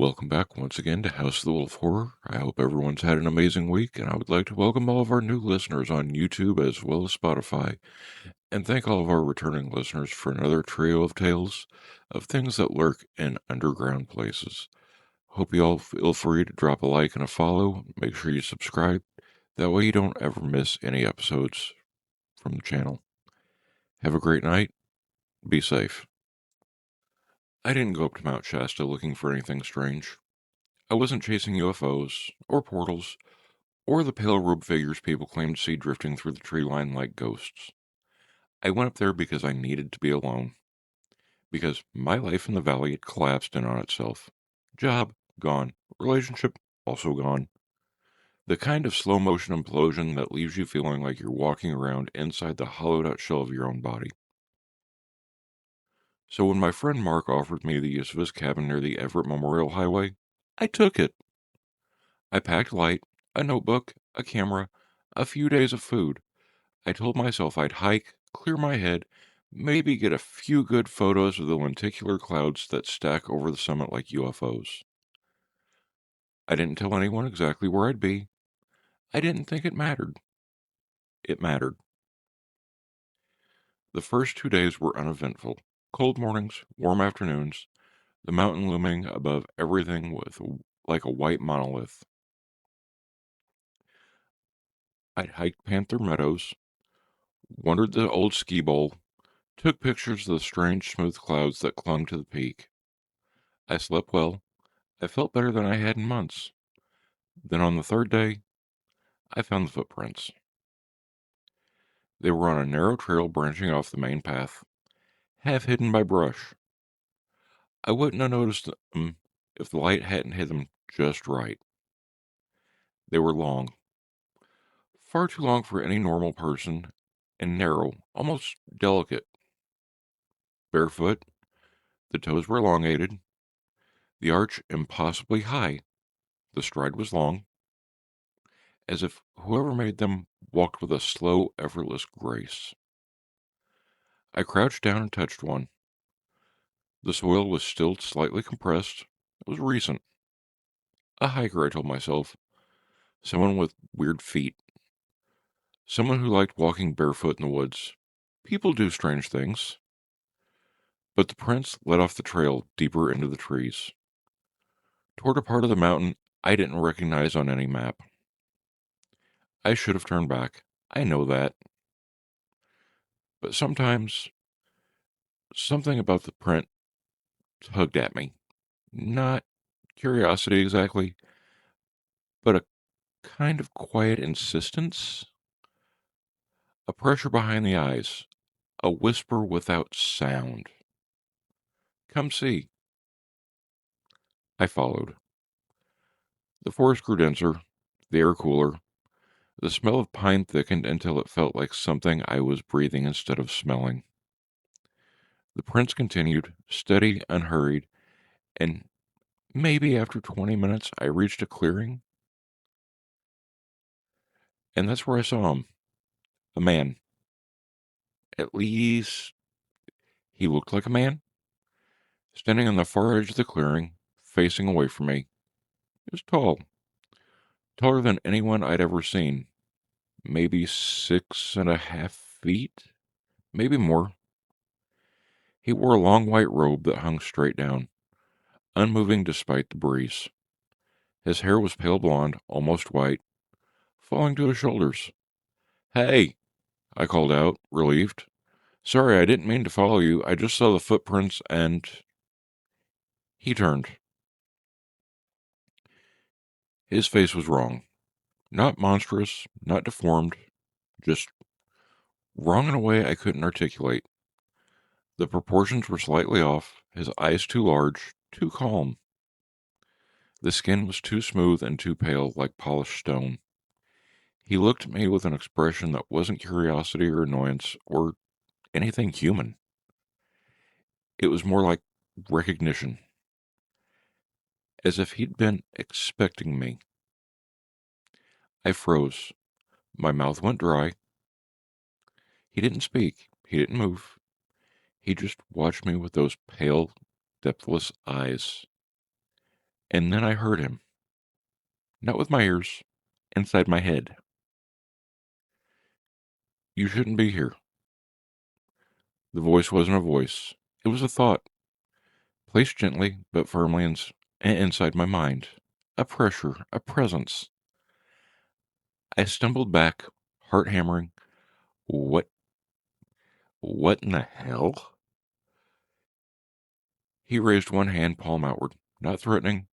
Welcome back once again to House of the Wolf Horror. I hope everyone's had an amazing week, and I would like to welcome all of our new listeners on YouTube as well as Spotify, and thank all of our returning listeners for another trio of tales of things that lurk in underground places. Hope you all feel free to drop a like and a follow. Make sure you subscribe. That way you don't ever miss any episodes from the channel. Have a great night. Be safe. I didn't go up to Mount Shasta looking for anything strange. I wasn't chasing UFOs, or portals, or the pale robed figures people claim to see drifting through the tree line like ghosts. I went up there because I needed to be alone. Because my life in the valley had collapsed in on itself. Job, gone. Relationship, also gone. The kind of slow motion implosion that leaves you feeling like you're walking around inside the hollowed out shell of your own body. So when my friend Mark offered me the use of his cabin near the Everett Memorial Highway, I took it. I packed light, a notebook, a camera, a few days of food. I told myself I'd hike, clear my head, maybe get a few good photos of the lenticular clouds that stack over the summit like UFOs. I didn't tell anyone exactly where I'd be. I didn't think it mattered. It mattered. The first 2 days were uneventful. Cold mornings, warm afternoons, the mountain looming above everything like a white monolith. I'd hiked Panther Meadows, wandered the old ski bowl, took pictures of the strange smooth clouds that clung to the peak. I slept well. I felt better than I had in months. Then on the third day, I found the footprints. They were on a narrow trail branching off the main path, half hidden by brush. I wouldn't have noticed them if the light hadn't hit them just right. They were long, far too long for any normal person, and narrow, almost delicate. Barefoot, the toes were elongated, the arch impossibly high, the stride was long, as if whoever made them walked with a slow, effortless grace. I crouched down and touched one. The soil was still slightly compressed. It was recent. A hiker, I told myself. Someone with weird feet. Someone who liked walking barefoot in the woods. People do strange things. But the prints led off the trail deeper into the trees, toward a part of the mountain I didn't recognize on any map. I should have turned back. I know that. But sometimes, something about the print tugged at me. Not curiosity exactly, but a kind of quiet insistence. A pressure behind the eyes. A whisper without sound. Come see. I followed. The forest grew denser, the air cooler. The smell of pine thickened until it felt like something I was breathing instead of smelling. The prints continued, steady, unhurried, and maybe after 20 minutes I reached a clearing, and that's where I saw him. A man. At least he looked like a man, standing on the far edge of the clearing, facing away from me. He was tall, taller than anyone I'd ever seen. Maybe 6.5 feet, maybe more. He wore a long white robe that hung straight down, unmoving despite the breeze. His hair was pale blonde, almost white, falling to his shoulders. "Hey!" I called out, relieved. "Sorry, I didn't mean to follow you. I just saw the footprints and—" He turned. His face was wrong. Not monstrous, not deformed, just wrong in a way I couldn't articulate. The proportions were slightly off, his eyes too large, too calm. The skin was too smooth and too pale, like polished stone. He looked at me with an expression that wasn't curiosity or annoyance or anything human. It was more like recognition, as if he'd been expecting me. I froze. My mouth went dry. He didn't speak. He didn't move. He just watched me with those pale, depthless eyes. And then I heard him, not with my ears, inside my head. You shouldn't be here. The voice wasn't a voice. It was a thought, placed gently but firmly inside my mind. A pressure, a presence. I stumbled back, heart hammering. What, what in the hell? He raised one hand, palm outward, not threatening,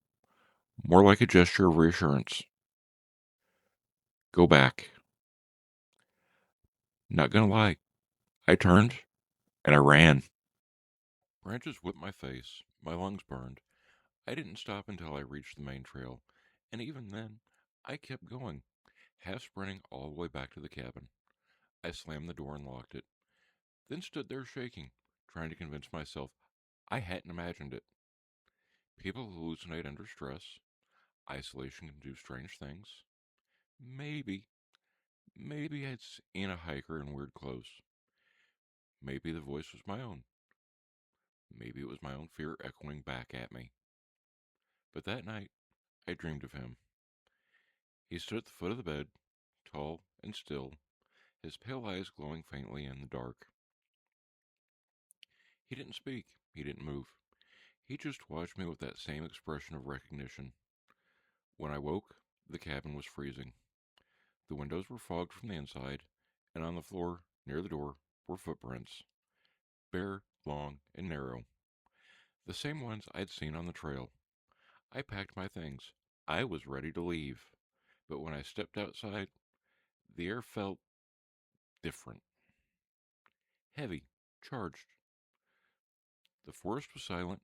more like a gesture of reassurance. Go back. Not gonna lie. I turned and I ran. Branches whipped my face. My lungs burned. I didn't stop until I reached the main trail, and even then, I kept going, half sprinting all the way back to the cabin. I slammed the door and locked it, then stood there shaking, trying to convince myself I hadn't imagined it. People hallucinate under stress. Isolation can do strange things. Maybe, maybe I'd seen a hiker in weird clothes. Maybe the voice was my own. Maybe it was my own fear echoing back at me. But that night, I dreamed of him. He stood at the foot of the bed, tall and still, his pale eyes glowing faintly in the dark. He didn't speak. He didn't move. He just watched me with that same expression of recognition. When I woke, the cabin was freezing. The windows were fogged from the inside, and on the floor, near the door, were footprints. Bare, long, and narrow. The same ones I'd seen on the trail. I packed my things. I was ready to leave. But when I stepped outside, the air felt different. Heavy. Charged. The forest was silent.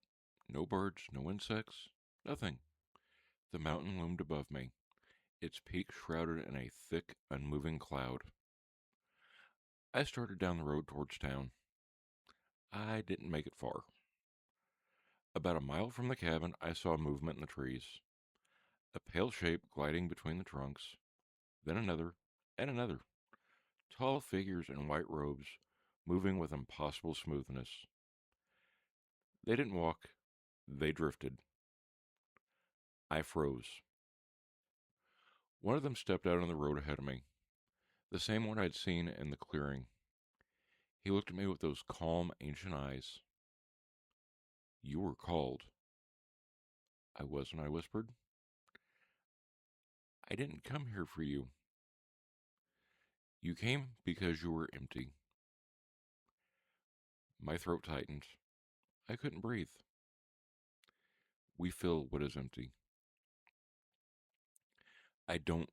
No birds, no insects. Nothing. The mountain loomed above me, its peak shrouded in a thick, unmoving cloud. I started down the road towards town. I didn't make it far. About a mile from the cabin, I saw movement in the trees. A pale shape gliding between the trunks, then another, and another. Tall figures in white robes, moving with impossible smoothness. They didn't walk, they drifted. I froze. One of them stepped out on the road ahead of me, the same one I'd seen in the clearing. He looked at me with those calm, ancient eyes. You were called. I wasn't, I whispered. I didn't come here for you. You came because you were empty. My throat tightened. I couldn't breathe. We fill what is empty. I don't,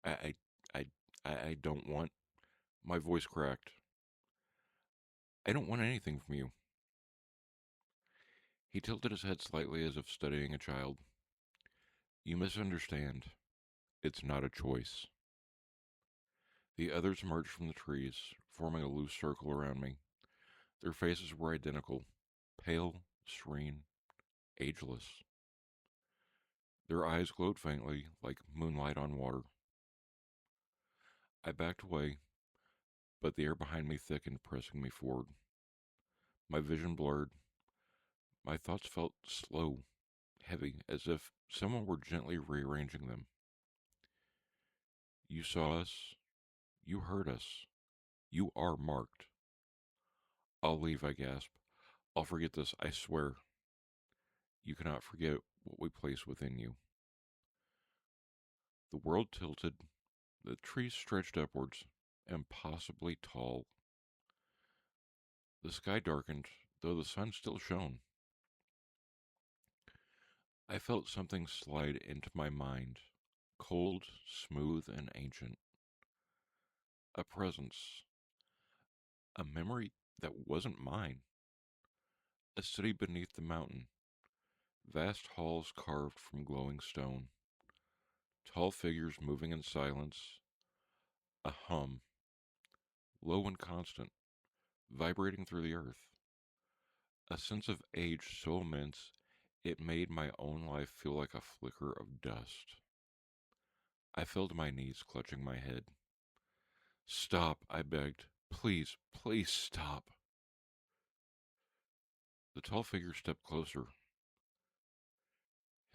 I, I, I don't want, my voice cracked. I don't want anything from you. He tilted his head slightly as if studying a child. You misunderstand. It's not a choice. The others emerged from the trees, forming a loose circle around me. Their faces were identical, pale, serene, ageless. Their eyes glowed faintly, like moonlight on water. I backed away, but the air behind me thickened, pressing me forward. My vision blurred. My thoughts felt slow, heavy, as if someone were gently rearranging them. You saw us. You heard us. You are marked. I'll leave, I gasped. I'll forget this, I swear. You cannot forget what we place within you. The world tilted. The trees stretched upwards, impossibly tall. The sky darkened, though the sun still shone. I felt something slide into my mind, cold, smooth, and ancient. A presence, a memory that wasn't mine. A city beneath the mountain, vast halls carved from glowing stone, tall figures moving in silence, a hum, low and constant, vibrating through the earth. A sense of age so immense it made my own life feel like a flicker of dust. I fell to my knees, clutching my head. Stop, I begged. Please, please stop. The tall figure stepped closer.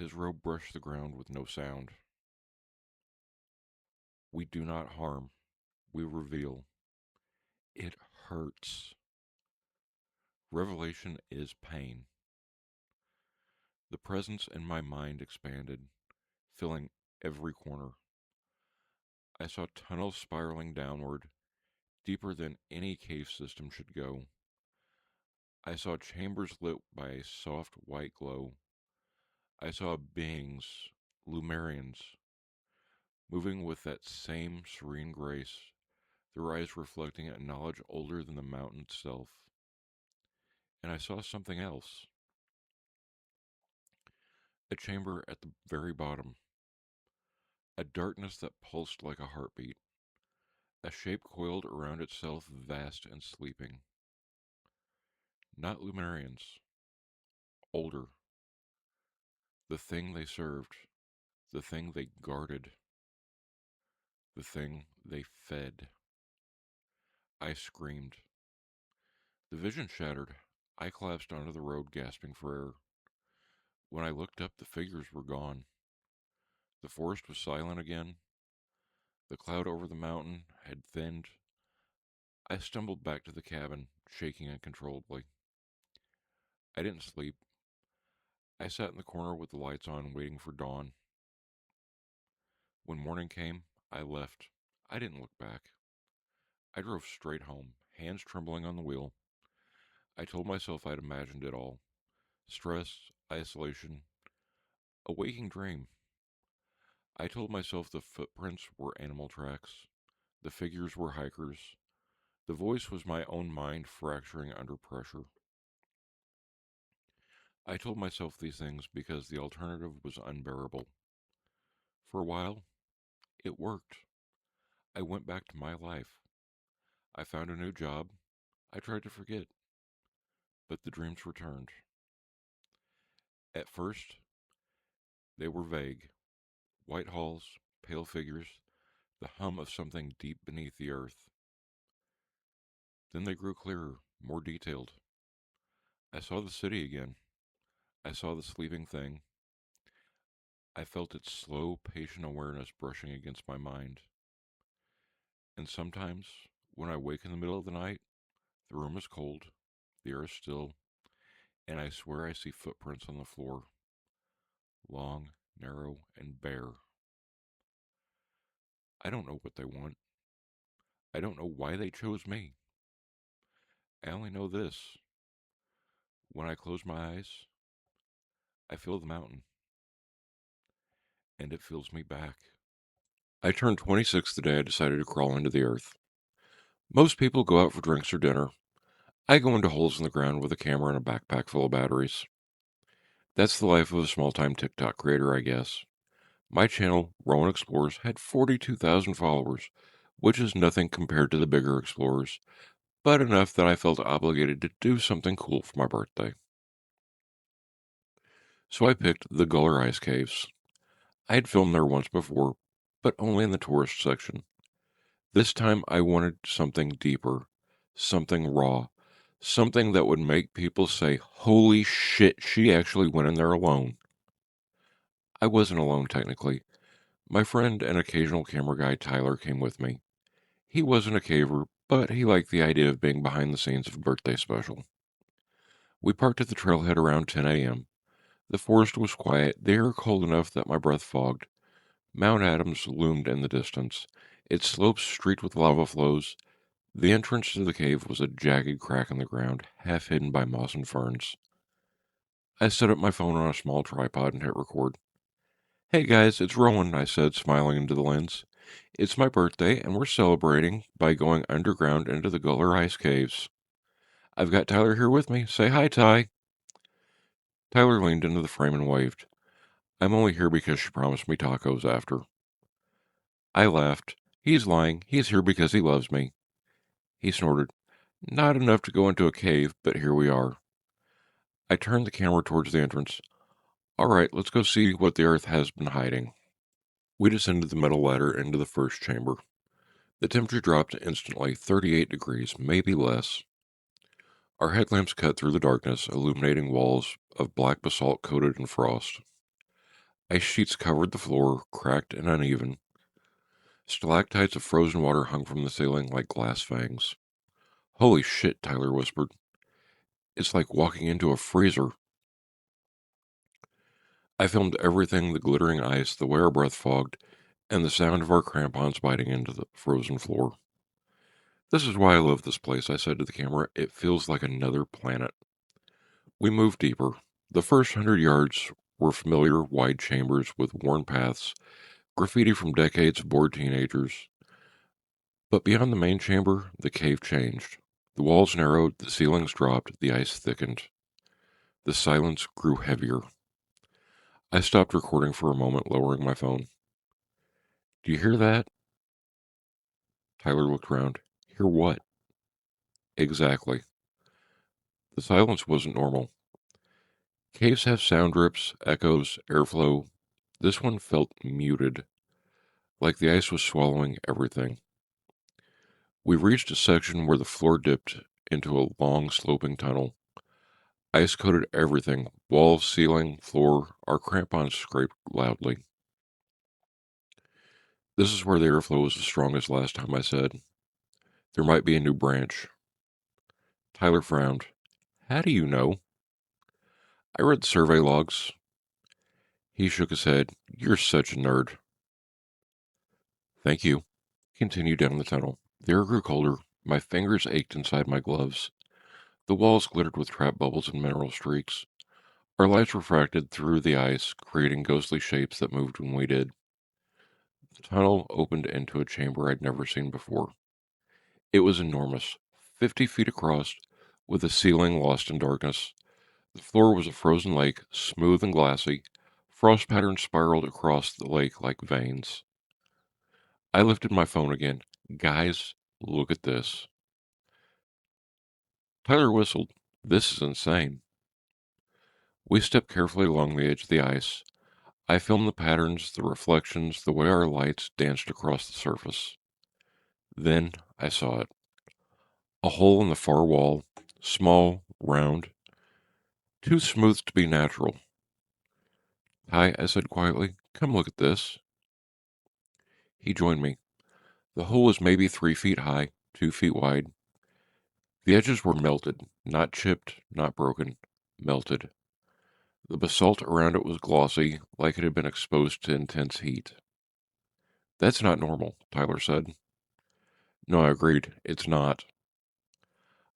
His robe brushed the ground with no sound. We do not harm, we reveal. It hurts. Revelation is pain. The presence in my mind expanded, filling every corner. I saw tunnels spiraling downward, deeper than any cave system should go. I saw chambers lit by a soft white glow. I saw beings, Lumerians, moving with that same serene grace, their eyes reflecting a knowledge older than the mountain itself. And I saw something else, a chamber at the very bottom, a darkness that pulsed like a heartbeat, a shape coiled around itself, vast and sleeping. Not Lumerians, older, the thing they served, the thing they guarded, the thing they fed. I screamed. The vision shattered. I collapsed onto the road, gasping for air. When I looked up, the figures were gone. The forest was silent again. The cloud over the mountain had thinned. I stumbled back to the cabin, shaking uncontrollably. I didn't sleep. I sat in the corner with the lights on, waiting for dawn. When morning came, I left. I didn't look back. I drove straight home, hands trembling on the wheel. I told myself I'd imagined it all. Stress, isolation, a waking dream. I told myself the footprints were animal tracks. The figures were hikers. The voice was my own mind fracturing under pressure. I told myself these things because the alternative was unbearable. For a while, it worked. I went back to my life. I found a new job. I tried to forget, but the dreams returned. At first, they were vague. White halls, pale figures, the hum of something deep beneath the earth. Then they grew clearer, more detailed. I saw the city again. I saw the sleeping thing. I felt its slow, patient awareness brushing against my mind. And sometimes, when I wake in the middle of the night, the room is cold, the air is still, and I swear I see footprints on the floor, long, narrow, and bare. I don't know what they want. I don't know why they chose me. I only know this. When I close my eyes, I feel the mountain, and it feels me back. I turned 26 the day I decided to crawl into the earth. Most people go out for drinks or dinner. I go into holes in the ground with a camera and a backpack full of batteries. That's the life of a small-time TikTok creator, I guess. My channel, Rowan Explores, had 42,000 followers, which is nothing compared to the bigger explorers, but enough that I felt obligated to do something cool for my birthday. So I picked the Guller Ice Caves. I had filmed there once before, but only in the tourist section. This time I wanted something deeper, something raw, something that would make people say, "Holy shit, she actually went in there alone." I wasn't alone technically. My friend and occasional camera guy Tyler came with me. He wasn't a caver, but he liked the idea of being behind the scenes of a birthday special. We parked at the trailhead around 10 a.m. The forest was quiet, the air cold enough that my breath fogged. Mount Adams loomed in the distance, its slopes streaked with lava flows. The entrance to the cave was a jagged crack in the ground, half hidden by moss and ferns. I set up my phone on a small tripod and hit record. "Hey guys, it's Rowan," I said, smiling into the lens. "It's my birthday, and we're celebrating by going underground into the Guller Ice Caves. I've got Tyler here with me. Say hi, Ty." Tyler leaned into the frame and waved. "I'm only here because she promised me tacos after." I laughed. "He's lying. He's here because he loves me." He snorted. "Not enough to go into a cave, but here we are." I turned the camera towards the entrance. "All right, let's go see what the earth has been hiding." We descended the metal ladder into the first chamber. The temperature dropped instantly, 38 degrees, maybe less. Our headlamps cut through the darkness, illuminating walls of black basalt coated in frost. Ice sheets covered the floor, cracked and uneven. Stalactites of frozen water hung from the ceiling like glass fangs. Holy shit, Tyler whispered. It's like walking into a freezer. I filmed everything, the glittering ice, the way our breath fogged, and the sound of our crampons biting into the frozen floor. This is why I love this place, I said to the camera. It feels like another planet. We moved deeper. The first 100 yards were familiar wide chambers with worn paths, graffiti from decades of bored teenagers. But beyond the main chamber, the cave changed. The walls narrowed, the ceilings dropped, the ice thickened. The silence grew heavier. I stopped recording for a moment, lowering my phone. Do you hear that? Tyler looked around. Hear what? Exactly. The silence wasn't normal. Caves have sound drips, echoes, airflow. This one felt muted, like the ice was swallowing everything. We reached a section where the floor dipped into a long, sloping tunnel. Ice coated everything, walls, ceiling, floor. Our crampons scraped loudly. This is where the airflow was the strongest last time, I said. There might be a new branch. Tyler frowned. How do you know? I read the survey logs. He shook his head. You're such a nerd. Thank you. Continued down the tunnel. The air grew colder. My fingers ached inside my gloves. The walls glittered with trap bubbles and mineral streaks. Our lights refracted through the ice, creating ghostly shapes that moved when we did. The tunnel opened into a chamber I'd never seen before. It was enormous, 50 feet across, with a ceiling lost in darkness. The floor was a frozen lake, smooth and glassy. Frost patterns spiraled across the lake like veins. I lifted my phone again. Guys, look at this. Tyler whistled. This is insane. We stepped carefully along the edge of the ice. I filmed the patterns, the reflections, the way our lights danced across the surface. Then I saw it. A hole in the far wall, small, round, too smooth to be natural. Hi, I said quietly. Come look at this. He joined me. The hole was maybe 3 feet high, 2 feet wide. The edges were melted, not chipped, not broken, melted. The basalt around it was glossy, like it had been exposed to intense heat. That's not normal, Tyler said. No, I agreed. It's not.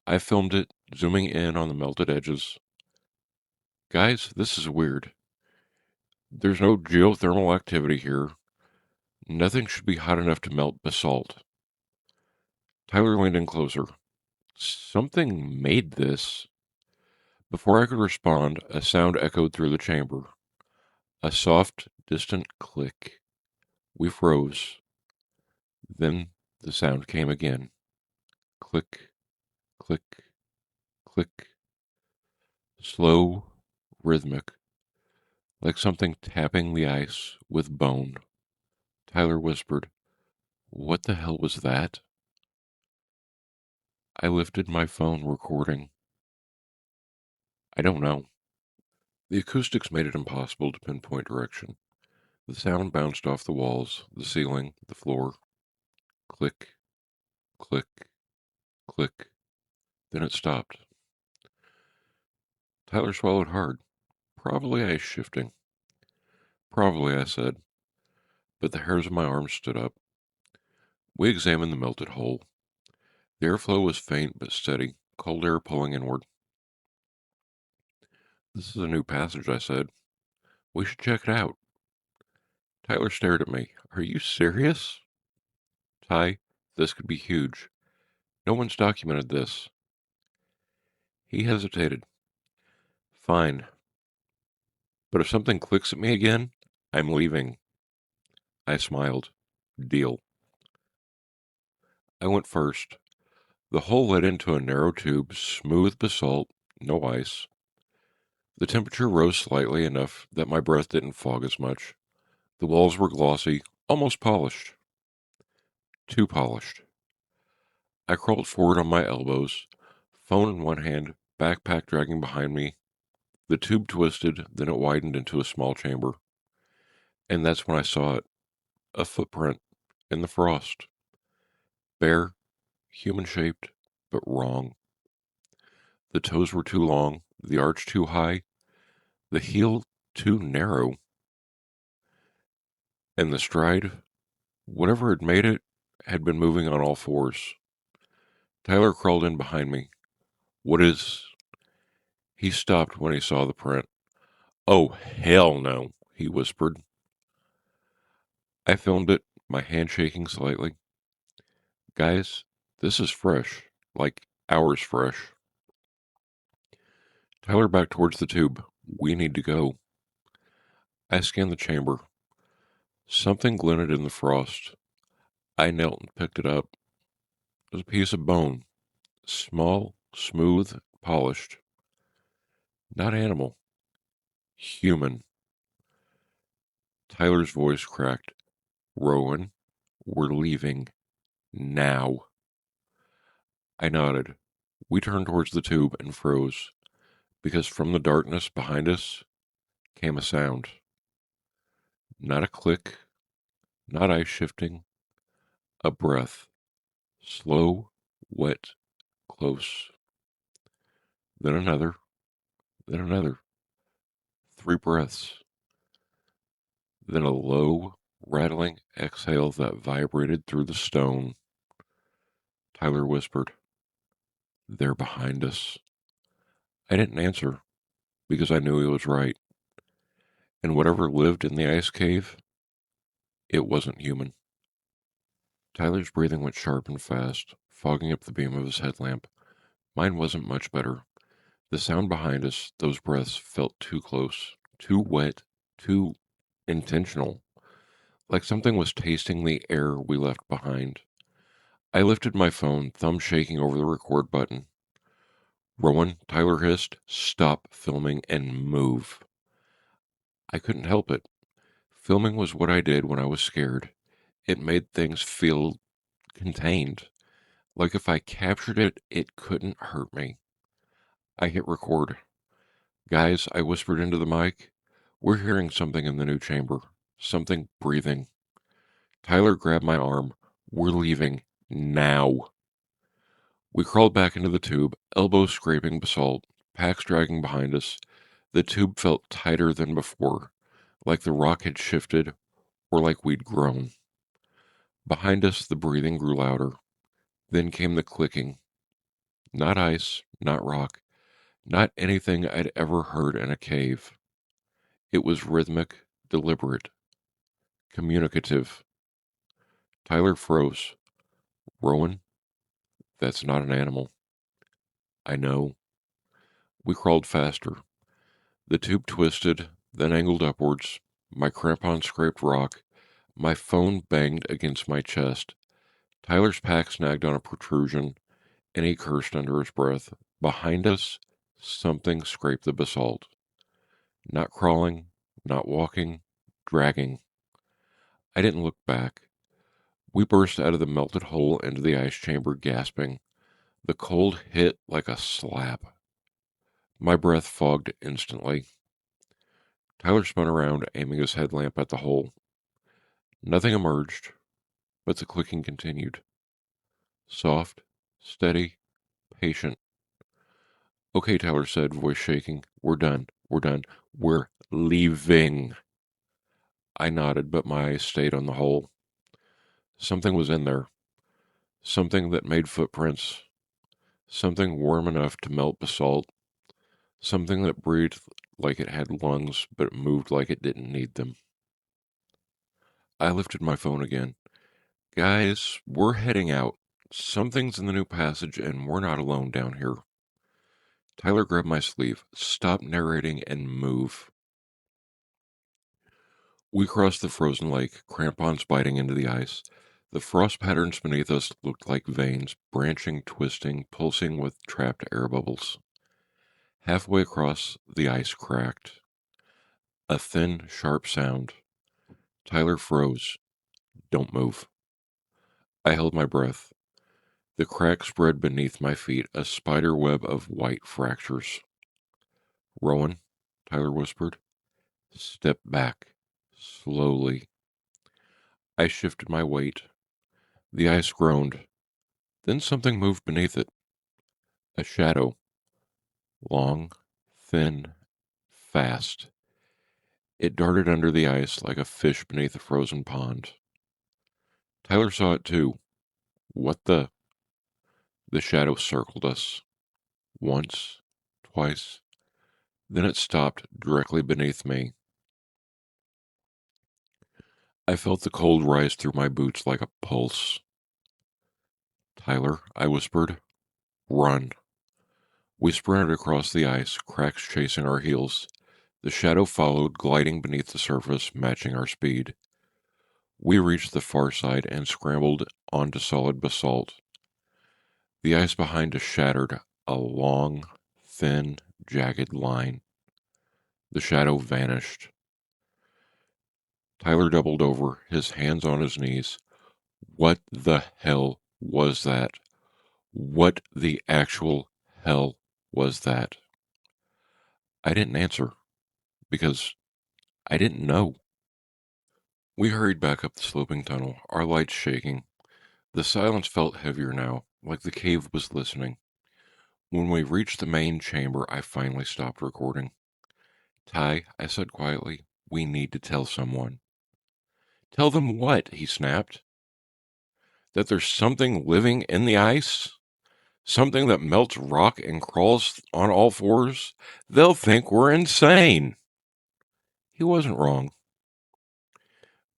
I filmed it, zooming in on the melted edges. Guys, this is weird. There's no geothermal activity here. Nothing should be hot enough to melt basalt. Tyler leaned in closer. Something made this. Before I could respond, a sound echoed through the chamber. A soft, distant click. We froze. Then the sound came again. Click, click, click. Slow, rhythmic, like something tapping the ice with bone. Tyler whispered, What the hell was that? I lifted my phone, recording. I don't know. The acoustics made it impossible to pinpoint direction. The sound bounced off the walls, the ceiling, the floor. Click, click, click. Then it stopped. Tyler swallowed hard. Probably ice shifting. Probably, I said, but the hairs of my arms stood up. We examined the melted hole. The airflow was faint but steady, cold air pulling inward. This is a new passage, I said. We should check it out. Tyler stared at me. Are you serious? Ty, this could be huge. No one's documented this. He hesitated. Fine. But if something clicks at me again, I'm leaving. I smiled. Deal. I went first. The hole led into a narrow tube, smooth basalt, no ice. The temperature rose slightly enough that my breath didn't fog as much. The walls were glossy, almost polished. Too polished. I crawled forward on my elbows, phone in one hand, backpack dragging behind me. The tube twisted, then it widened into a small chamber. And that's when I saw it, a footprint in the frost. Bare, human-shaped, but wrong. The toes were too long, the arch too high, the heel too narrow, and the stride, whatever had made it, had been moving on all fours. Tyler crawled in behind me. What is... He stopped when he saw the print. Oh, hell no, he whispered. I filmed it, my hand shaking slightly. Guys, this is fresh, like hours fresh. Tyler back towards the tube. We need to go. I scanned the chamber. Something glinted in the frost. I knelt and picked it up. It was a piece of bone. Small, smooth, polished. Not animal. Human. Tyler's voice cracked. Rowan, we're leaving. Now. I nodded. We turned towards the tube and froze, because from the darkness behind us came a sound. Not a click, not ice shifting, a breath. Slow, wet, close. Then another, then another. 3 breaths. Then a low, rattling exhale that vibrated through the stone. Tyler whispered, "They're behind us." I didn't answer, because I knew he was right. And whatever lived in the ice cave, it wasn't human. Tyler's breathing went sharp and fast, fogging up the beam of his headlamp. Mine wasn't much better. The sound behind us, those breaths, felt too close, too wet, too intentional, like something was tasting the air we left behind. I lifted my phone, thumb shaking over the record button. "Rowan," Tyler hissed, "stop filming and move." I couldn't help it. Filming was what I did when I was scared. It made things feel contained. Like if I captured it, it couldn't hurt me. I hit record. "Guys," I whispered into the mic, "we're hearing something in the new chamber. Something breathing." Tyler grabbed my arm. "We're leaving. Now." We crawled back into the tube, elbows scraping basalt, packs dragging behind us. The tube felt tighter than before, like the rock had shifted or like we'd grown. Behind us, the breathing grew louder. Then came the clicking. Not ice, not rock, not anything I'd ever heard in a cave. It was rhythmic, deliberate, communicative. Tyler froze. "Rowan, that's not an animal." "I know." We crawled faster. The tube twisted, then angled upwards. My crampon scraped rock. My phone banged against my chest. Tyler's pack snagged on a protrusion, and he cursed under his breath. Behind us, something scraped the basalt. Not crawling, not walking, dragging. I didn't look back. We burst out of the melted hole into the ice chamber, gasping. The cold hit like a slap. My breath fogged instantly. Tyler spun around, aiming his headlamp at the hole. Nothing emerged, but the clicking continued. Soft, steady, patient. "Okay," Tyler said, voice shaking. "We're done. We're done. We're leaving." I nodded, but my eyes stayed on the hole. Something was in there. Something that made footprints. Something warm enough to melt basalt. Something that breathed like it had lungs, but moved like it didn't need them. I lifted my phone again. "Guys, we're heading out. Something's in the new passage, and we're not alone down here." Tyler grabbed my sleeve. "Stop narrating and move." We crossed the frozen lake, crampons biting into the ice. The frost patterns beneath us looked like veins, branching, twisting, pulsing with trapped air bubbles. Halfway across, the ice cracked. A thin, sharp sound. Tyler froze. "Don't move." I held my breath. The crack spread beneath my feet, a spider web of white fractures. "Rowan," Tyler whispered. "Step back. Slowly, I shifted my weight. The ice groaned. Then something moved beneath it. A shadow. Long, thin, fast. It darted under the ice like a fish beneath a frozen pond. Tyler saw it too. What the? The shadow circled us. Once, twice. Then it stopped directly beneath me. I felt the cold rise through my boots like a pulse. Tyler, I whispered. Run. We sprinted across the ice, cracks chasing our heels. The shadow followed, gliding beneath the surface, matching our speed. We reached the far side and scrambled onto solid basalt. The ice behind us shattered, a long, thin, jagged line. The shadow vanished. Tyler doubled over, his hands on his knees. What the hell was that? What the actual hell was that? I didn't answer because I didn't know. We hurried back up the sloping tunnel, our lights shaking. The silence felt heavier now, like the cave was listening. When we reached the main chamber, I finally stopped recording. Ty, I said quietly, we need to tell someone. Tell them what? He snapped. That there's something living in the ice? Something that melts rock and crawls on all fours? They'll think we're insane. He wasn't wrong.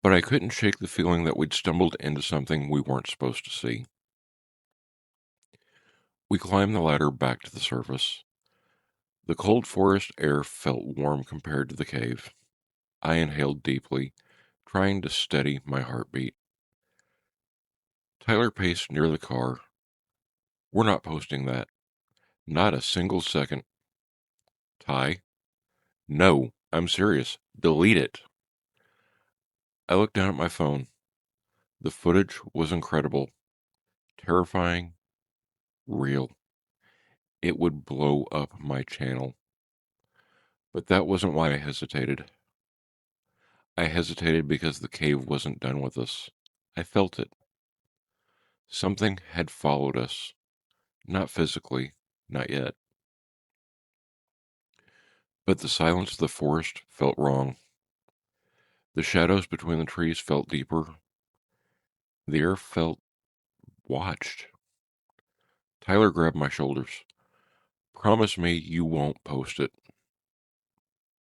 But I couldn't shake the feeling that we'd stumbled into something we weren't supposed to see. We climbed the ladder back to the surface. The cold forest air felt warm compared to the cave. I inhaled deeply, trying to steady my heartbeat. Tyler paced near the car. We're not posting that. Not a single second. Ty? No, I'm serious. Delete it. I looked down at my phone. The footage was incredible, terrifying, real. It would blow up my channel. But that wasn't why I hesitated. I hesitated because the cave wasn't done with us. I felt it. Something had followed us. Not physically, not yet. But the silence of the forest felt wrong. The shadows between the trees felt deeper. The air felt watched. Tyler grabbed my shoulders. Promise me you won't post it.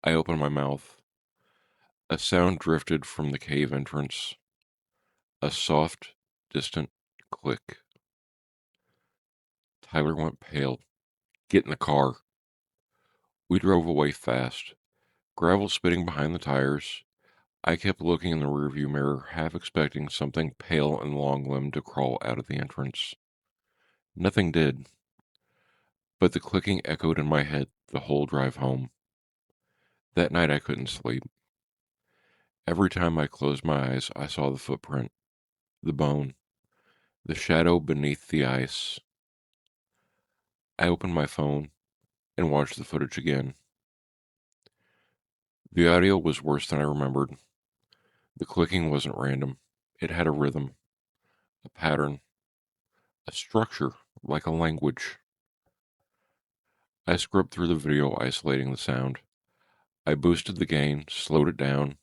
I opened my mouth. A sound drifted from the cave entrance. A soft, distant click. Tyler went pale. Get in the car. We drove away fast. Gravel spitting behind the tires. I kept looking in the rearview mirror, half expecting something pale and long-limbed to crawl out of the entrance. Nothing did, but the clicking echoed in my head the whole drive home. That night I couldn't sleep. Every time I closed my eyes, I saw the footprint, the bone, the shadow beneath the ice. I opened my phone and watched the footage again. The audio was worse than I remembered. The clicking wasn't random. It had a rhythm, a pattern, a structure, like a language. I scrubbed through the video, isolating the sound. I boosted the gain, slowed it down.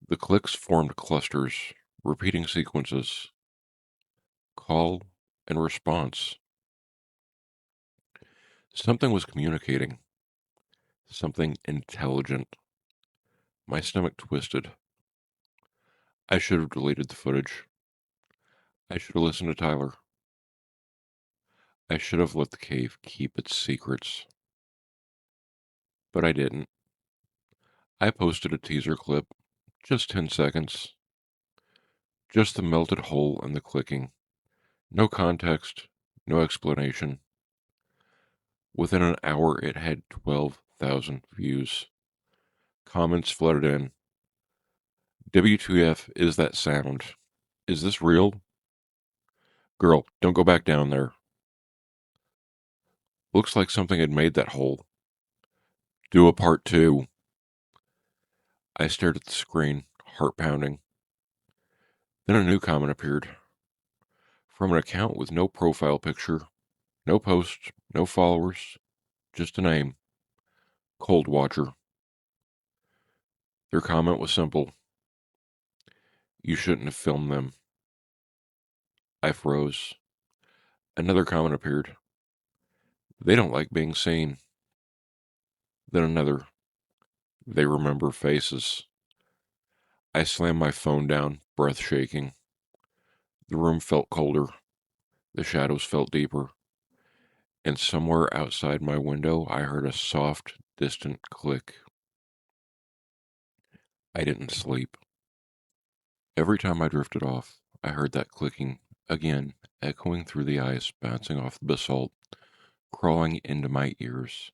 The clicks formed clusters, repeating sequences. Call and response. Something was communicating. Something intelligent. My stomach twisted. I should have deleted the footage. I should have listened to Tyler. I should have let the cave keep its secrets. But I didn't. I posted a teaser clip, just 10 seconds. Just the melted hole and the clicking. No context, no explanation. Within an hour, it had 12,000 views. Comments flooded in. WTF is that sound? Is this real? Girl, don't go back down there. Looks like something had made that hole. Do a part two. I stared at the screen, heart pounding. Then a new comment appeared. From an account with no profile picture, no post, no followers, just a name. Cold Watcher. Their comment was simple. You shouldn't have filmed them. I froze. Another comment appeared. They don't like being seen. Then another. They remember faces. I slammed my phone down, breath shaking. The room felt colder. The shadows felt deeper. And somewhere outside my window, I heard a soft, distant click. I didn't sleep. Every time I drifted off, I heard that clicking again, echoing through the ice, bouncing off the basalt, crawling into my ears.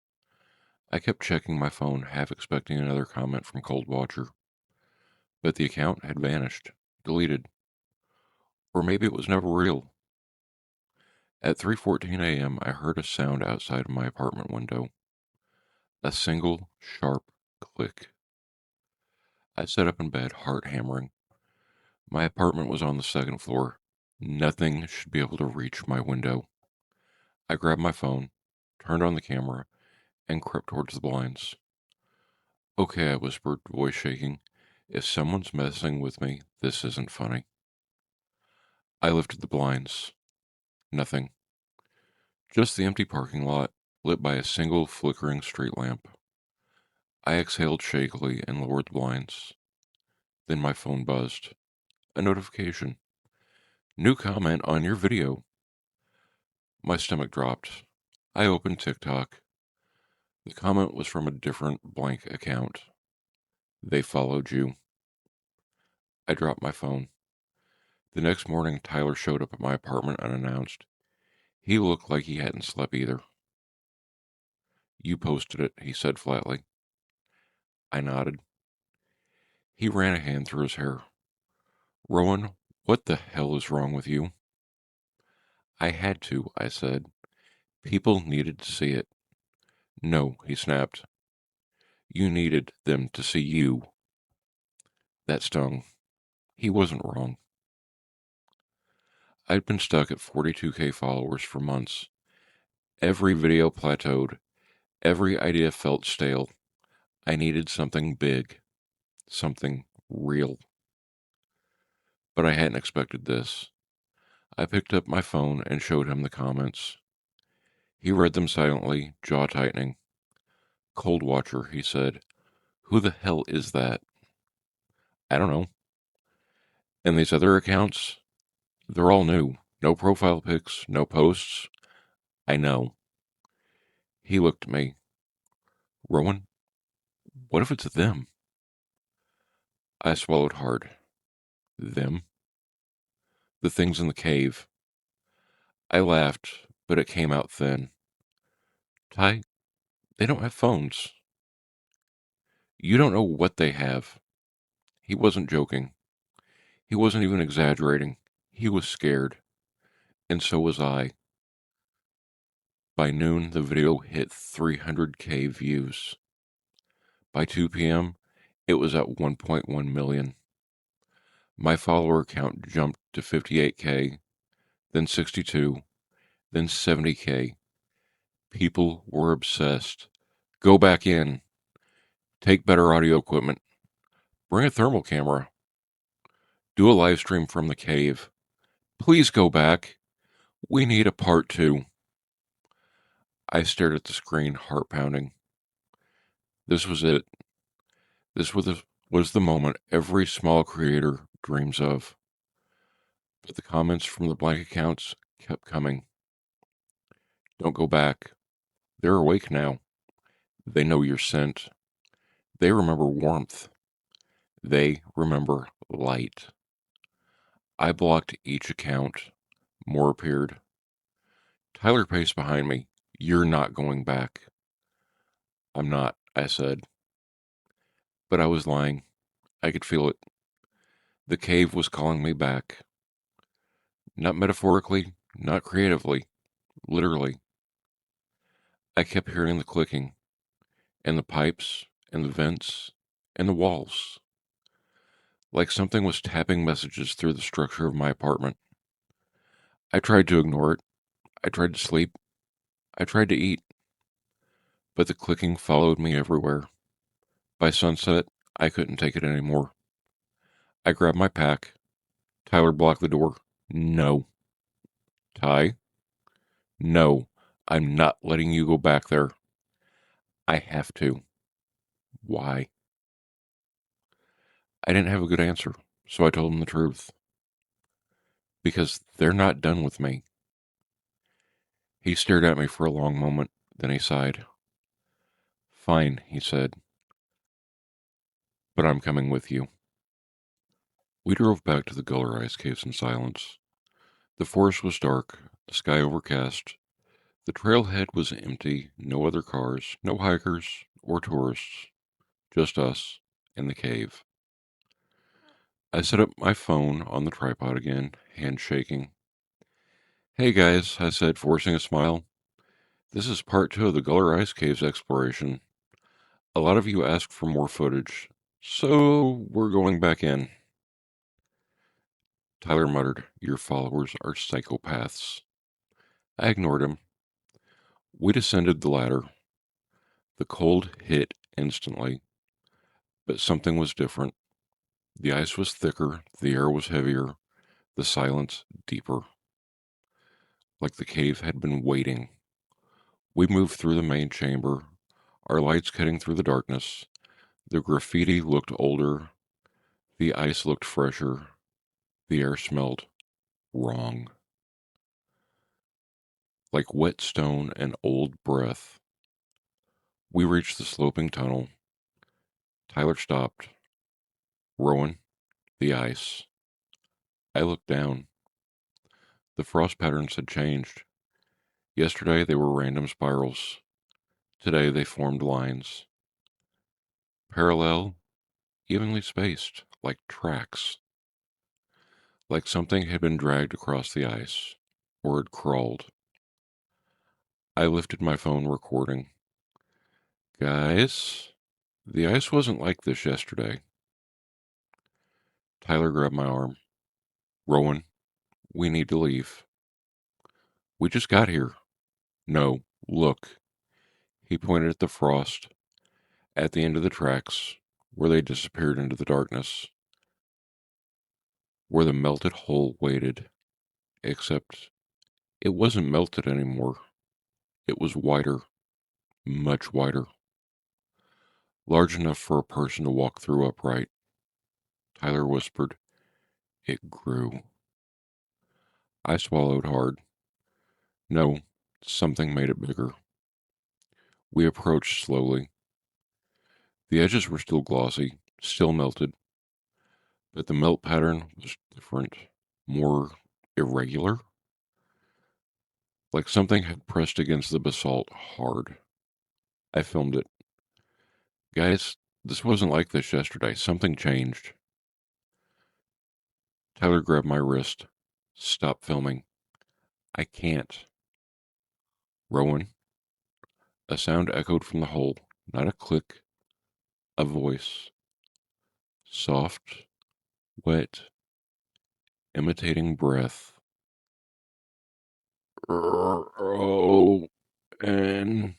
I kept checking my phone, half expecting another comment from Cold Watcher. But the account had vanished, deleted. Or maybe it was never real. At 3:14 a.m., I heard a sound outside of my apartment window. A single, sharp click. I sat up in bed, heart hammering. My apartment was on the second floor. Nothing should be able to reach my window. I grabbed my phone, turned on the camera, and crept towards the blinds. Okay, I whispered, voice shaking. If someone's messing with me, this isn't funny. I lifted the blinds. Nothing. Just the empty parking lot, lit by a single flickering street lamp. I exhaled shakily and lowered the blinds. Then my phone buzzed. A notification. New comment on your video. My stomach dropped. I opened TikTok. The comment was from a different blank account. They followed you. I dropped my phone. The next morning, Tyler showed up at my apartment unannounced. He looked like he hadn't slept either. You posted it, he said flatly. I nodded. He ran a hand through his hair. Rowan, what the hell is wrong with you? I had to, I said. People needed to see it. No, he snapped. You needed them to see you. That stung. He wasn't wrong. I'd been stuck at 42K followers for months. Every video plateaued. Every idea felt stale. I needed something big. Something real. But I hadn't expected this. I picked up my phone and showed him the comments. He read them silently, jaw tightening. Cold Watcher, he said. Who the hell is that? I don't know. And these other accounts? They're all new. No profile pics, no posts. I know. He looked at me. Rowan, what if it's them? I swallowed hard. Them? The things in the cave. I laughed, but it came out thin. Ty, they don't have phones. You don't know what they have. He wasn't joking. He wasn't even exaggerating. He was scared. And so was I. By noon, the video hit 300K views. By 2 p.m., it was at 1.1 million. My follower count jumped to 58K, then 62, then 70K. People were obsessed. Go back in. Take better audio equipment. Bring a thermal camera. Do a live stream from the cave. Please go back. We need a part 2. I stared at the screen, heart pounding. This was it. This was the moment every small creator dreams of. But the comments from the blank accounts kept coming. Don't go back. They're awake now. They know your scent. They remember warmth. They remember light. I blocked each account. More appeared. Tyler paced behind me. You're not going back. I'm not, I said. But I was lying. I could feel it. The cave was calling me back. Not metaphorically, not creatively, literally. I kept hearing the clicking, and the pipes, and the vents, and the walls, like something was tapping messages through the structure of my apartment. I tried to ignore it. I tried to sleep. I tried to eat. But the clicking followed me everywhere. By sunset, I couldn't take it anymore. I grabbed my pack. Tyler blocked the door. No. Ty? No. I'm not letting you go back there. I have to. Why? I didn't have a good answer, so I told him the truth. Because they're not done with me. He stared at me for a long moment, then he sighed. Fine, he said, but I'm coming with you. We drove back to the Guller Ice Caves in silence. The forest was dark, the sky overcast. The trailhead was empty, no other cars, no hikers or tourists, just us and the cave. I set up my phone on the tripod again, hand shaking. Hey guys, I said, forcing a smile. This is part 2 of the Guller Ice Caves exploration. A lot of you asked for more footage, so we're going back in. Tyler muttered, your followers are psychopaths. I ignored him. We descended the ladder. The cold hit instantly, but something was different. The ice was thicker, the air was heavier, the silence deeper. Like the cave had been waiting. We moved through the main chamber, our lights cutting through the darkness. The graffiti looked older, the ice looked fresher, the air smelled wrong. Like wet stone and old breath. We reached the sloping tunnel. Tyler stopped. Rowan, the ice. I looked down. The frost patterns had changed. Yesterday they were random spirals. Today they formed lines. Parallel, evenly spaced, like tracks. Like something had been dragged across the ice, or had crawled. I lifted my phone, recording. Guys, the ice wasn't like this yesterday. Tyler grabbed my arm. Rowan, we need to leave. We just got here. No, look. He pointed at the frost, at the end of the tracks, where they disappeared into the darkness. Where the melted hole waited, except it wasn't melted anymore. It was wider, much wider. Large enough for a person to walk through upright. Tyler whispered, it grew. I swallowed hard. No, something made it bigger. We approached slowly. The edges were still glossy, still melted, but the melt pattern was different, more irregular. Like something had pressed against the basalt hard. I filmed it. Guys, this wasn't like this yesterday. Something changed. Tyler grabbed my wrist. Stop filming. I can't. Rowan. A sound echoed from the hole. Not a click. A voice. Soft, wet, imitating breath. Oh, and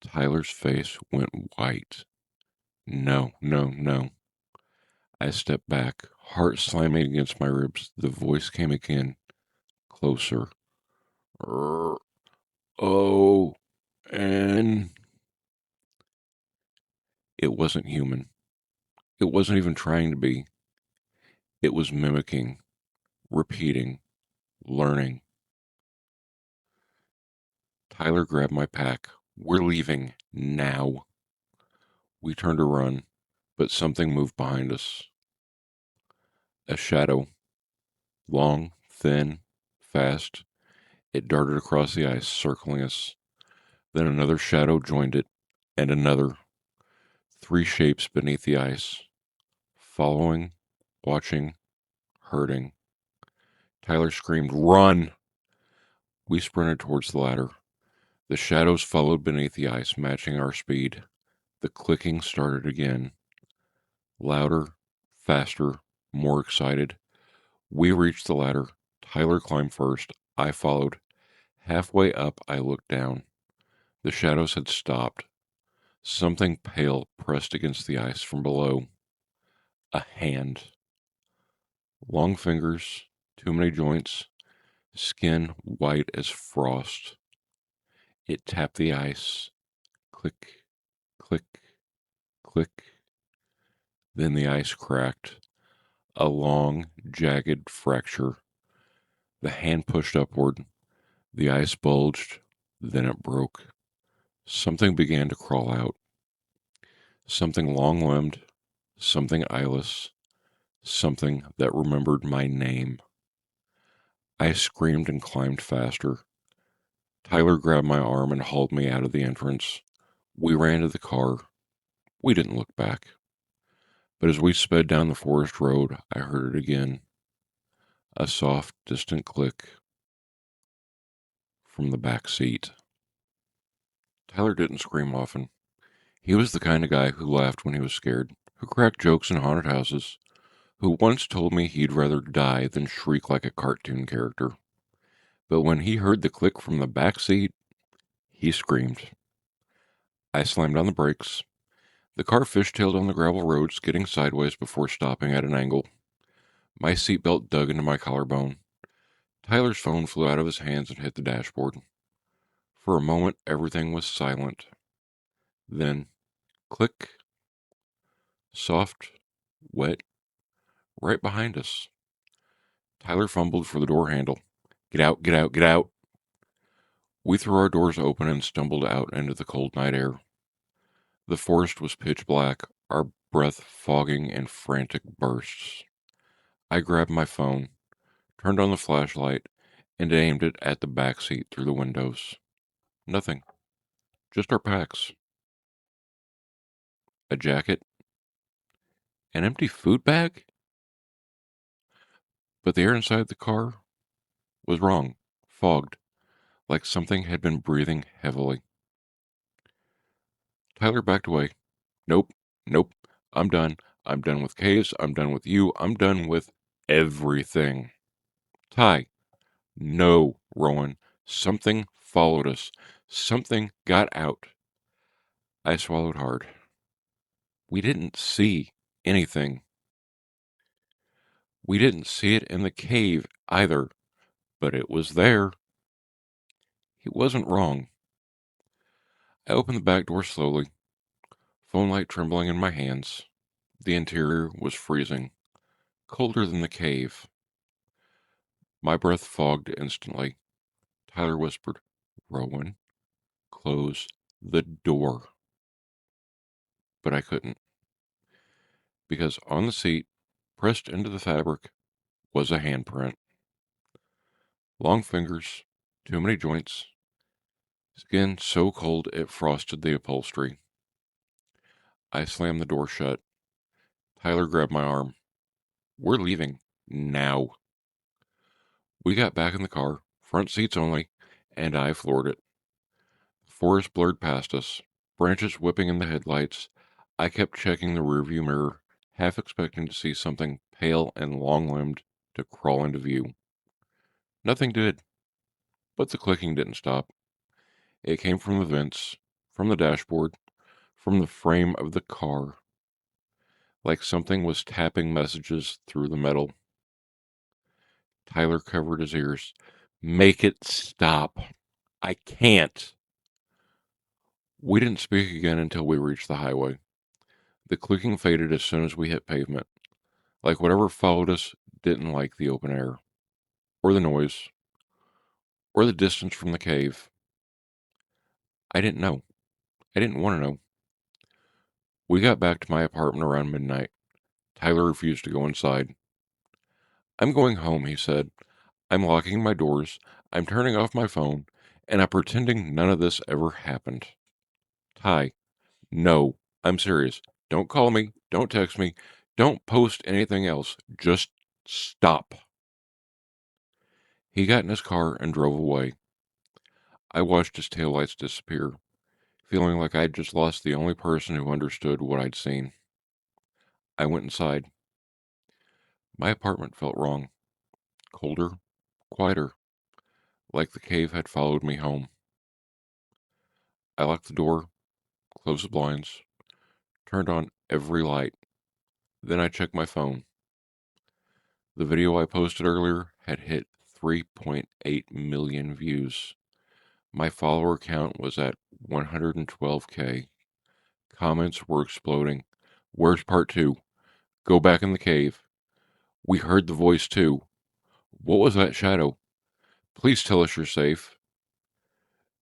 Tyler's face went white. No, no, no. I stepped back, heart slamming against my ribs. The voice came again, closer. Oh, and it wasn't human. It wasn't even trying to be. It was mimicking, repeating, learning. Tyler grabbed my pack. We're leaving now. We turned to run, but something moved behind us. A shadow. Long, thin, fast. It darted across the ice, circling us. Then another shadow joined it, and another. 3 shapes beneath the ice. Following, watching, hurting. Tyler screamed, run! We sprinted towards the ladder. The shadows followed beneath the ice, matching our speed. The clicking started again. Louder, faster, more excited. We reached the ladder. Tyler climbed first. I followed. Halfway up, I looked down. The shadows had stopped. Something pale pressed against the ice from below. A hand. Long fingers, too many joints, skin white as frost. It tapped the ice. Click, click, click. Then the ice cracked. A long, jagged fracture. The hand pushed upward. The ice bulged. Then it broke. Something began to crawl out. Something long limbed. Something eyeless. Something that remembered my name. I screamed and climbed faster. Tyler grabbed my arm and hauled me out of the entrance. We ran to the car. We didn't look back. But as we sped down the forest road, I heard it again. A soft, distant click from the back seat. Tyler didn't scream often. He was the kind of guy who laughed when he was scared, who cracked jokes in haunted houses, who once told me he'd rather die than shriek like a cartoon character. But when he heard the click from the back seat, he screamed. I slammed on the brakes. The car fishtailed on the gravel road, skidding sideways before stopping at an angle. My seatbelt dug into my collarbone. Tyler's phone flew out of his hands and hit the dashboard. For a moment, everything was silent. Then, click, soft, wet, right behind us. Tyler fumbled for the door handle. Get out, get out, get out. We threw our doors open and stumbled out into the cold night air. The forest was pitch black, our breath fogging in frantic bursts. I grabbed my phone, turned on the flashlight, and aimed it at the back seat through the windows. Nothing. Just our packs. A jacket. An empty food bag? But the air inside the car was wrong, fogged, like something had been breathing heavily. Tyler backed away. Nope, nope, I'm done. I'm done with caves. I'm done with you. I'm done with everything. Ty, no, Rowan. Something followed us. Something got out. I swallowed hard. We didn't see anything. We didn't see it in the cave either, but it was there. He wasn't wrong. I opened the back door slowly, phone light trembling in my hands. The interior was freezing, colder than the cave. My breath fogged instantly. Tyler whispered, Rowan, close the door. But I couldn't, because on the seat, pressed into the fabric, was a handprint. Long fingers, too many joints, skin so cold it frosted the upholstery. I slammed the door shut. Tyler grabbed my arm. We're leaving now. We got back in the car, front seats only, and I floored it. The forest blurred past us, branches whipping in the headlights. I kept checking the rearview mirror, half expecting to see something pale and long-limbed to crawl into view. Nothing did, but the clicking didn't stop. It came from the vents, from the dashboard, from the frame of the car, like something was tapping messages through the metal. Tyler covered his ears. Make it stop. I can't. We didn't speak again until we reached the highway. The clicking faded as soon as we hit pavement, like whatever followed us didn't like the open air, or the noise, or the distance from the cave. I didn't know. I didn't want to know. We got back to my apartment around midnight. Tyler refused to go inside. I'm going home, he said. I'm locking my doors, I'm turning off my phone, and I'm pretending none of this ever happened. Ty, no, I'm serious. Don't call me, don't text me, don't post anything else. Just stop. He got in his car and drove away. I watched his taillights disappear, feeling like I'd just lost the only person who understood what I'd seen. I went inside. My apartment felt wrong, colder, quieter, like the cave had followed me home. I locked the door, closed the blinds, turned on every light. Then I checked my phone. The video I posted earlier had hit 3.8 million views. My follower count was at 112K. Comments were exploding. Where's part two? Go back in the cave. We heard the voice too. What was that shadow? Please tell us you're safe.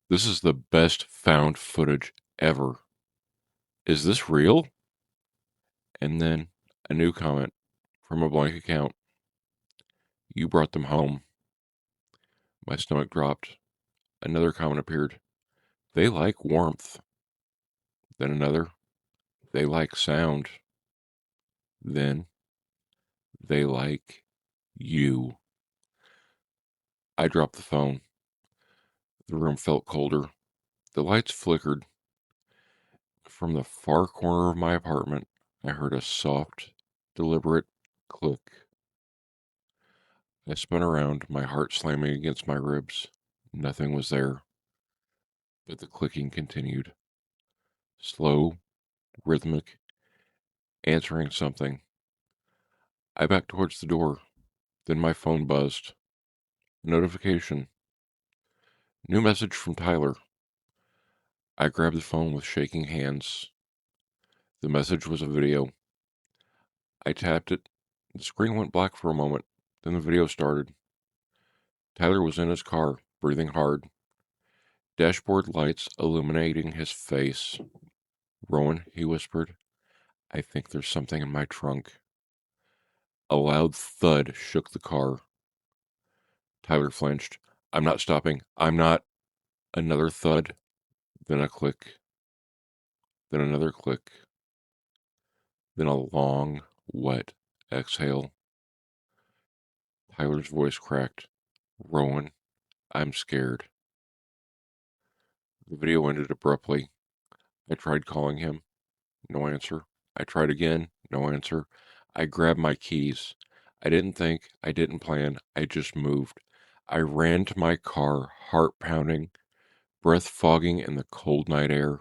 This is the best found footage ever. Is this real? And then a new comment from a blank account. You brought them home. My stomach dropped. Another comment appeared. They like warmth. Then another. They like sound. Then they like you. I dropped the phone. The room felt colder. The lights flickered. From the far corner of my apartment, I heard a soft, deliberate click. I spun around, my heart slamming against my ribs. Nothing was there, but the clicking continued. Slow, rhythmic, answering something. I backed towards the door. Then my phone buzzed. Notification. New message from Tyler. I grabbed the phone with shaking hands. The message was a video. I tapped it. The screen went black for a moment. Then the video started. Tyler was in his car, breathing hard. Dashboard lights illuminating his face. Rowan, he whispered, I think there's something in my trunk. A loud thud shook the car. Tyler flinched. I'm not stopping. I'm not. Another thud. Then a click. Then another click. Then a long, wet exhale. Tyler's voice cracked. Rowan, I'm scared. The video ended abruptly. I tried calling him. No answer. I tried again. No answer. I grabbed my keys. I didn't think. I didn't plan. I just moved. I ran to my car, heart pounding, breath fogging in the cold night air.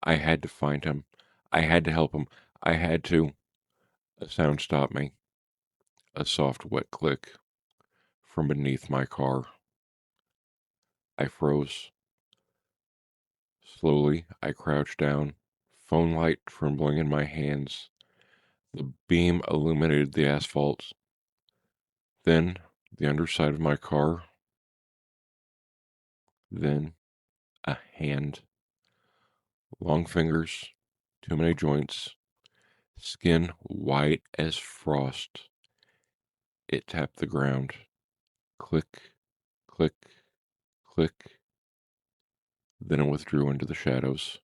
I had to find him. I had to help him. I had to. A sound stopped me. A soft, wet click from beneath my car. I froze. Slowly, I crouched down, phone light trembling in my hands. The beam illuminated the asphalt. Then, the underside of my car. Then, a hand. Long fingers, too many joints, skin white as frost. It tapped the ground. Click, click, click. Then it withdrew into the shadows.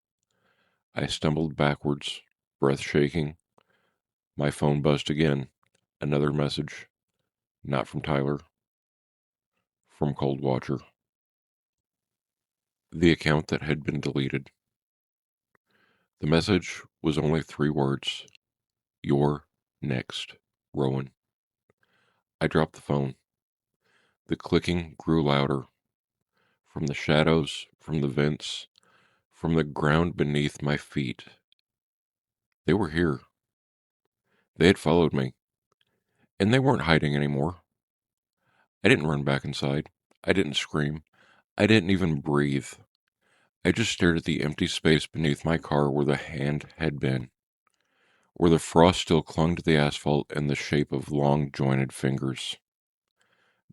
I stumbled backwards, breath shaking. My phone buzzed again. Another message. Not from Tyler. From Cold Watcher. The account that had been deleted. The message was only 3 words. You're next, Rowan. I dropped the phone. The clicking grew louder. From the shadows, from the vents, from the ground beneath my feet. They were here. They had followed me. And they weren't hiding anymore. I didn't run back inside. I didn't scream. I didn't even breathe. I just stared at the empty space beneath my car where the hand had been, where the frost still clung to the asphalt in the shape of long jointed fingers.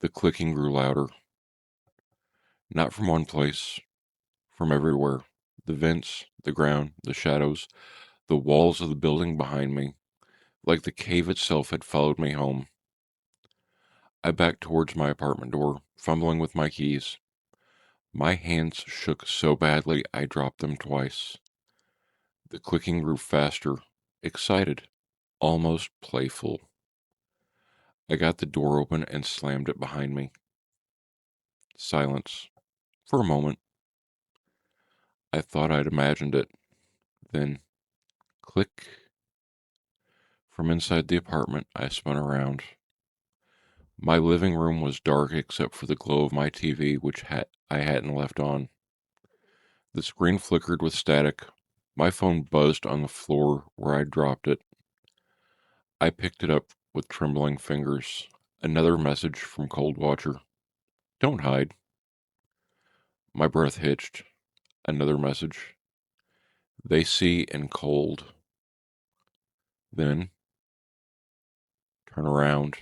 The clicking grew louder. Not from one place, from everywhere. The vents, the ground, the shadows, the walls of the building behind me, like the cave itself had followed me home. I backed towards my apartment door, fumbling with my keys. My hands shook so badly I dropped them twice. The clicking grew faster, excited, almost playful. I got the door open and slammed it behind me. Silence. For a moment. I thought I'd imagined it. Then, click. From inside the apartment, I spun around. My living room was dark except for the glow of my TV, which I hadn't left on. The screen flickered with static. My phone buzzed on the floor where I'd dropped it. I picked it up with trembling fingers. Another message from Cold Watcher. Don't hide. My breath hitched. Another message. They see in cold. Then, turn around.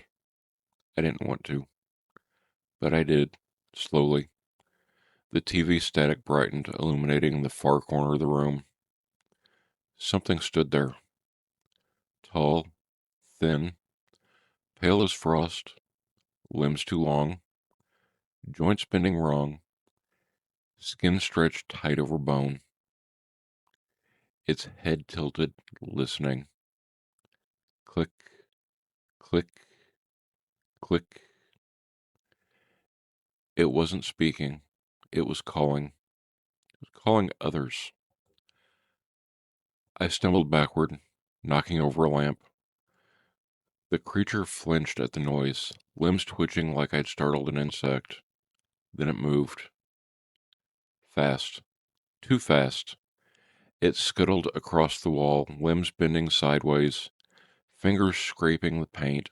I didn't want to, but I did, slowly. The TV static brightened, illuminating the far corner of the room. Something stood there. Tall, thin, pale as frost, limbs too long, joints bending wrong, skin stretched tight over bone. Its head tilted, listening. Click, click, click. It wasn't speaking. It was calling. It was calling others. I stumbled backward, knocking over a lamp. The creature flinched at the noise, limbs twitching like I'd startled an insect. Then it moved. Fast. Too fast. It scuttled across the wall, limbs bending sideways, fingers scraping the paint.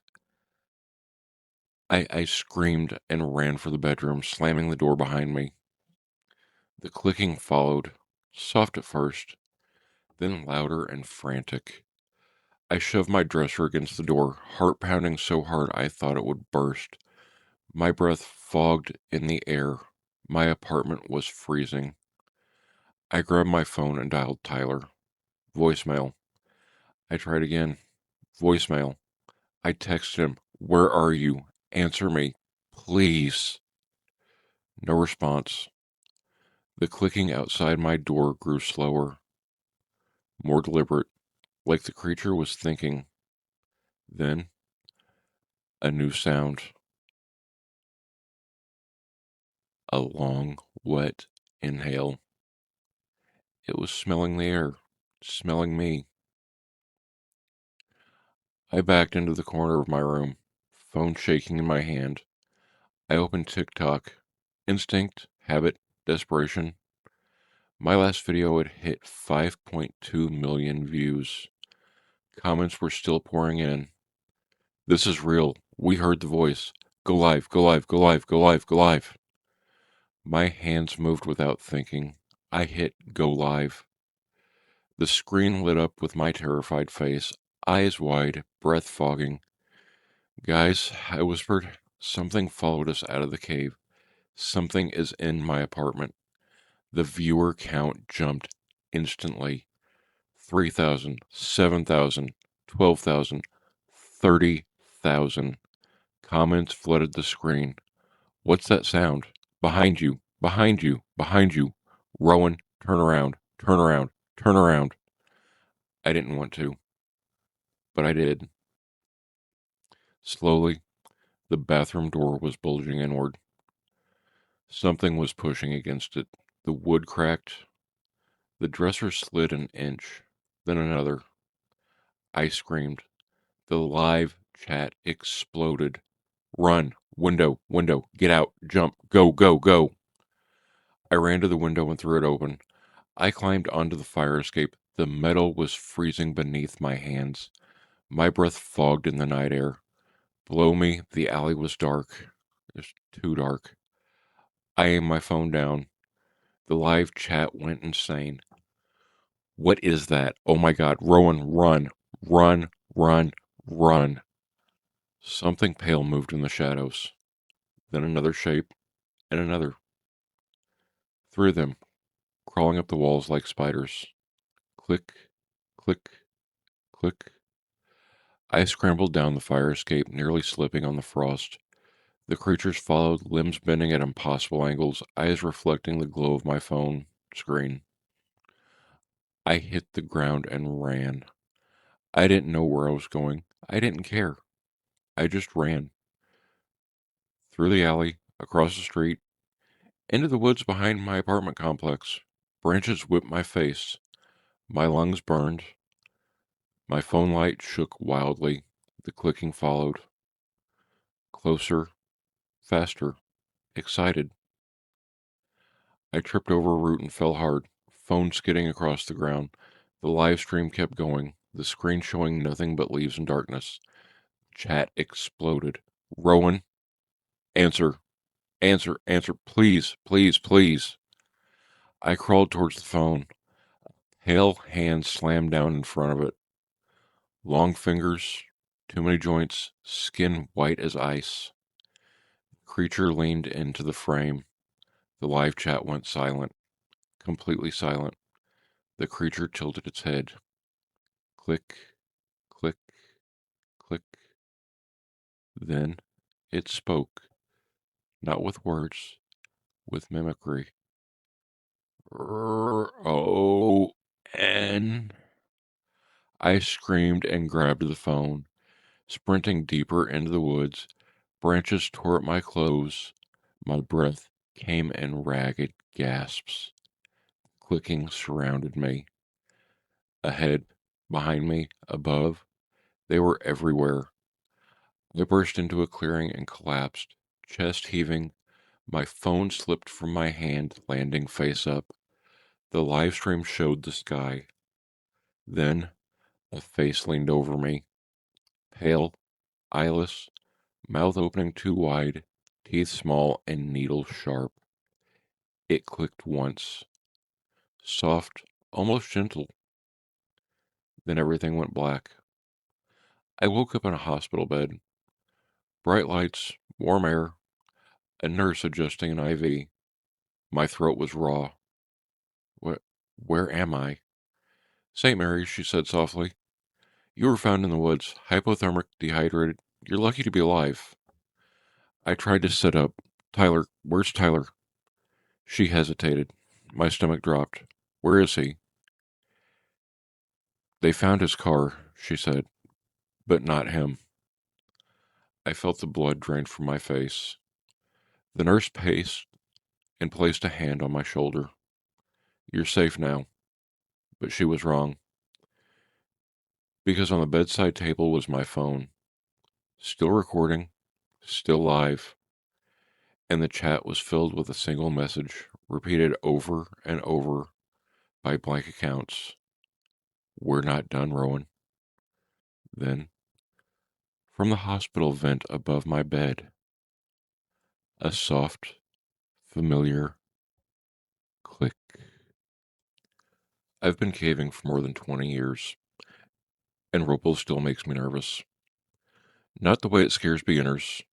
I screamed and ran for the bedroom, slamming the door behind me. The clicking followed, soft at first, then louder and frantic. I shoved my dresser against the door, heart pounding so hard I thought it would burst. My breath fogged in the air. My apartment was freezing. I grabbed my phone and dialed Tyler. Voicemail. I tried again. Voicemail. I texted him, "Where are you? Answer me. Please." No response. The clicking outside my door grew slower, more deliberate, like the creature was thinking. Then, a new sound. A long, wet inhale. It was smelling the air, smelling me. I backed into the corner of my room, phone shaking in my hand. I opened TikTok. Instinct, habit, desperation. My last video had hit 5.2 million views. Comments were still pouring in. This is real. We heard the voice. Go live, go live, go live, go live, go live. My hands moved without thinking. I hit go live. The screen lit up with my terrified face, eyes wide, breath fogging. Guys, I whispered, something followed us out of the cave. Something is in my apartment. The viewer count jumped instantly. 3,000, 7,000, 12,000, 30,000. Comments flooded the screen. What's that sound? Behind you, behind you, behind you. Rowan, turn around, turn around, turn around. I didn't want to, but I did. Slowly, the bathroom door was bulging inward. Something was pushing against it. The wood cracked. The dresser slid an inch, then another. I screamed. The live chat exploded. Run! Window! Window! Get out! Jump! Go! Go! Go! I ran to the window and threw it open. I climbed onto the fire escape. The metal was freezing beneath my hands. My breath fogged in the night air. Below me, the alley was dark. It was too dark. I aimed my phone down. The live chat went insane. What is that? Oh my God. Rowan, run. Run, run, run. Something pale moved in the shadows. Then another shape, and another. Three of them, crawling up the walls like spiders. Click, click, click. I scrambled down the fire escape, nearly slipping on the frost. The creatures followed, limbs bending at impossible angles, eyes reflecting the glow of my phone screen. I hit the ground and ran. I didn't know where I was going. I didn't care. I just ran. Through the alley, across the street, into the woods behind my apartment complex. Branches whipped my face. My lungs burned. My phone light shook wildly. The clicking followed. Closer, faster, excited. I tripped over a root and fell hard, phone skidding across the ground. The live stream kept going, the screen showing nothing but leaves and darkness. Chat exploded. Rowan, answer, answer, answer, please, please, please. I crawled towards the phone. Pale hands slammed down in front of it. Long fingers, too many joints, skin white as ice. Creature leaned into the frame. The live chat went silent, completely silent. The creature tilted its head. Click, click, click. Then it spoke, not with words, with mimicry. R-O-N. I screamed and grabbed the phone, sprinting deeper into the woods. Branches tore at my clothes. My breath came in ragged gasps. Clicking surrounded me. Ahead, behind me, above, they were everywhere. I burst into a clearing and collapsed, chest heaving. My phone slipped from my hand, landing face up. The live stream showed the sky. Then a face leaned over me, pale, eyeless, mouth opening too wide, teeth small and needle sharp. It clicked once, soft, almost gentle. Then everything went black. I woke up in a hospital bed. Bright lights, warm air, a nurse adjusting an IV. My throat was raw. Where am I? St. Mary's, she said softly. You were found in the woods, hypothermic, dehydrated. You're lucky to be alive. I tried to sit up. Tyler, where's Tyler? She hesitated. My stomach dropped. Where is he? They found his car, she said, but not him. I felt the blood drain from my face. The nurse paced and placed a hand on my shoulder. You're safe now. But she was wrong, because on the bedside table was my phone, still recording, still live, and the chat was filled with a single message, repeated over and over by blank accounts. We're not done, Rowan. Then, from the hospital vent above my bed, a soft, familiar click. I've been caving for more than 20 years, and Ropal still makes me nervous. Not the way it scares beginners.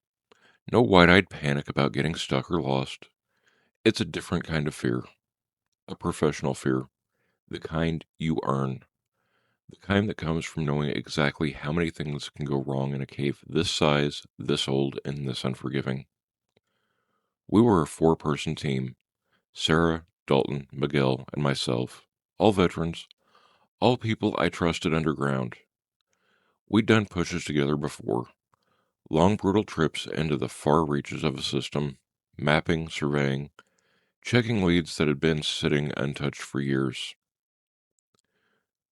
No wide-eyed panic about getting stuck or lost. It's a different kind of fear. A professional fear. The kind you earn. The kind that comes from knowing exactly how many things can go wrong in a cave this size, this old, and this unforgiving. We were a 4-person team. Sarah, Dalton, Miguel, and myself. All veterans. All people I trusted underground. We'd done pushes together before. Long, brutal trips into the far reaches of a system. Mapping, surveying, checking leads that had been sitting untouched for years.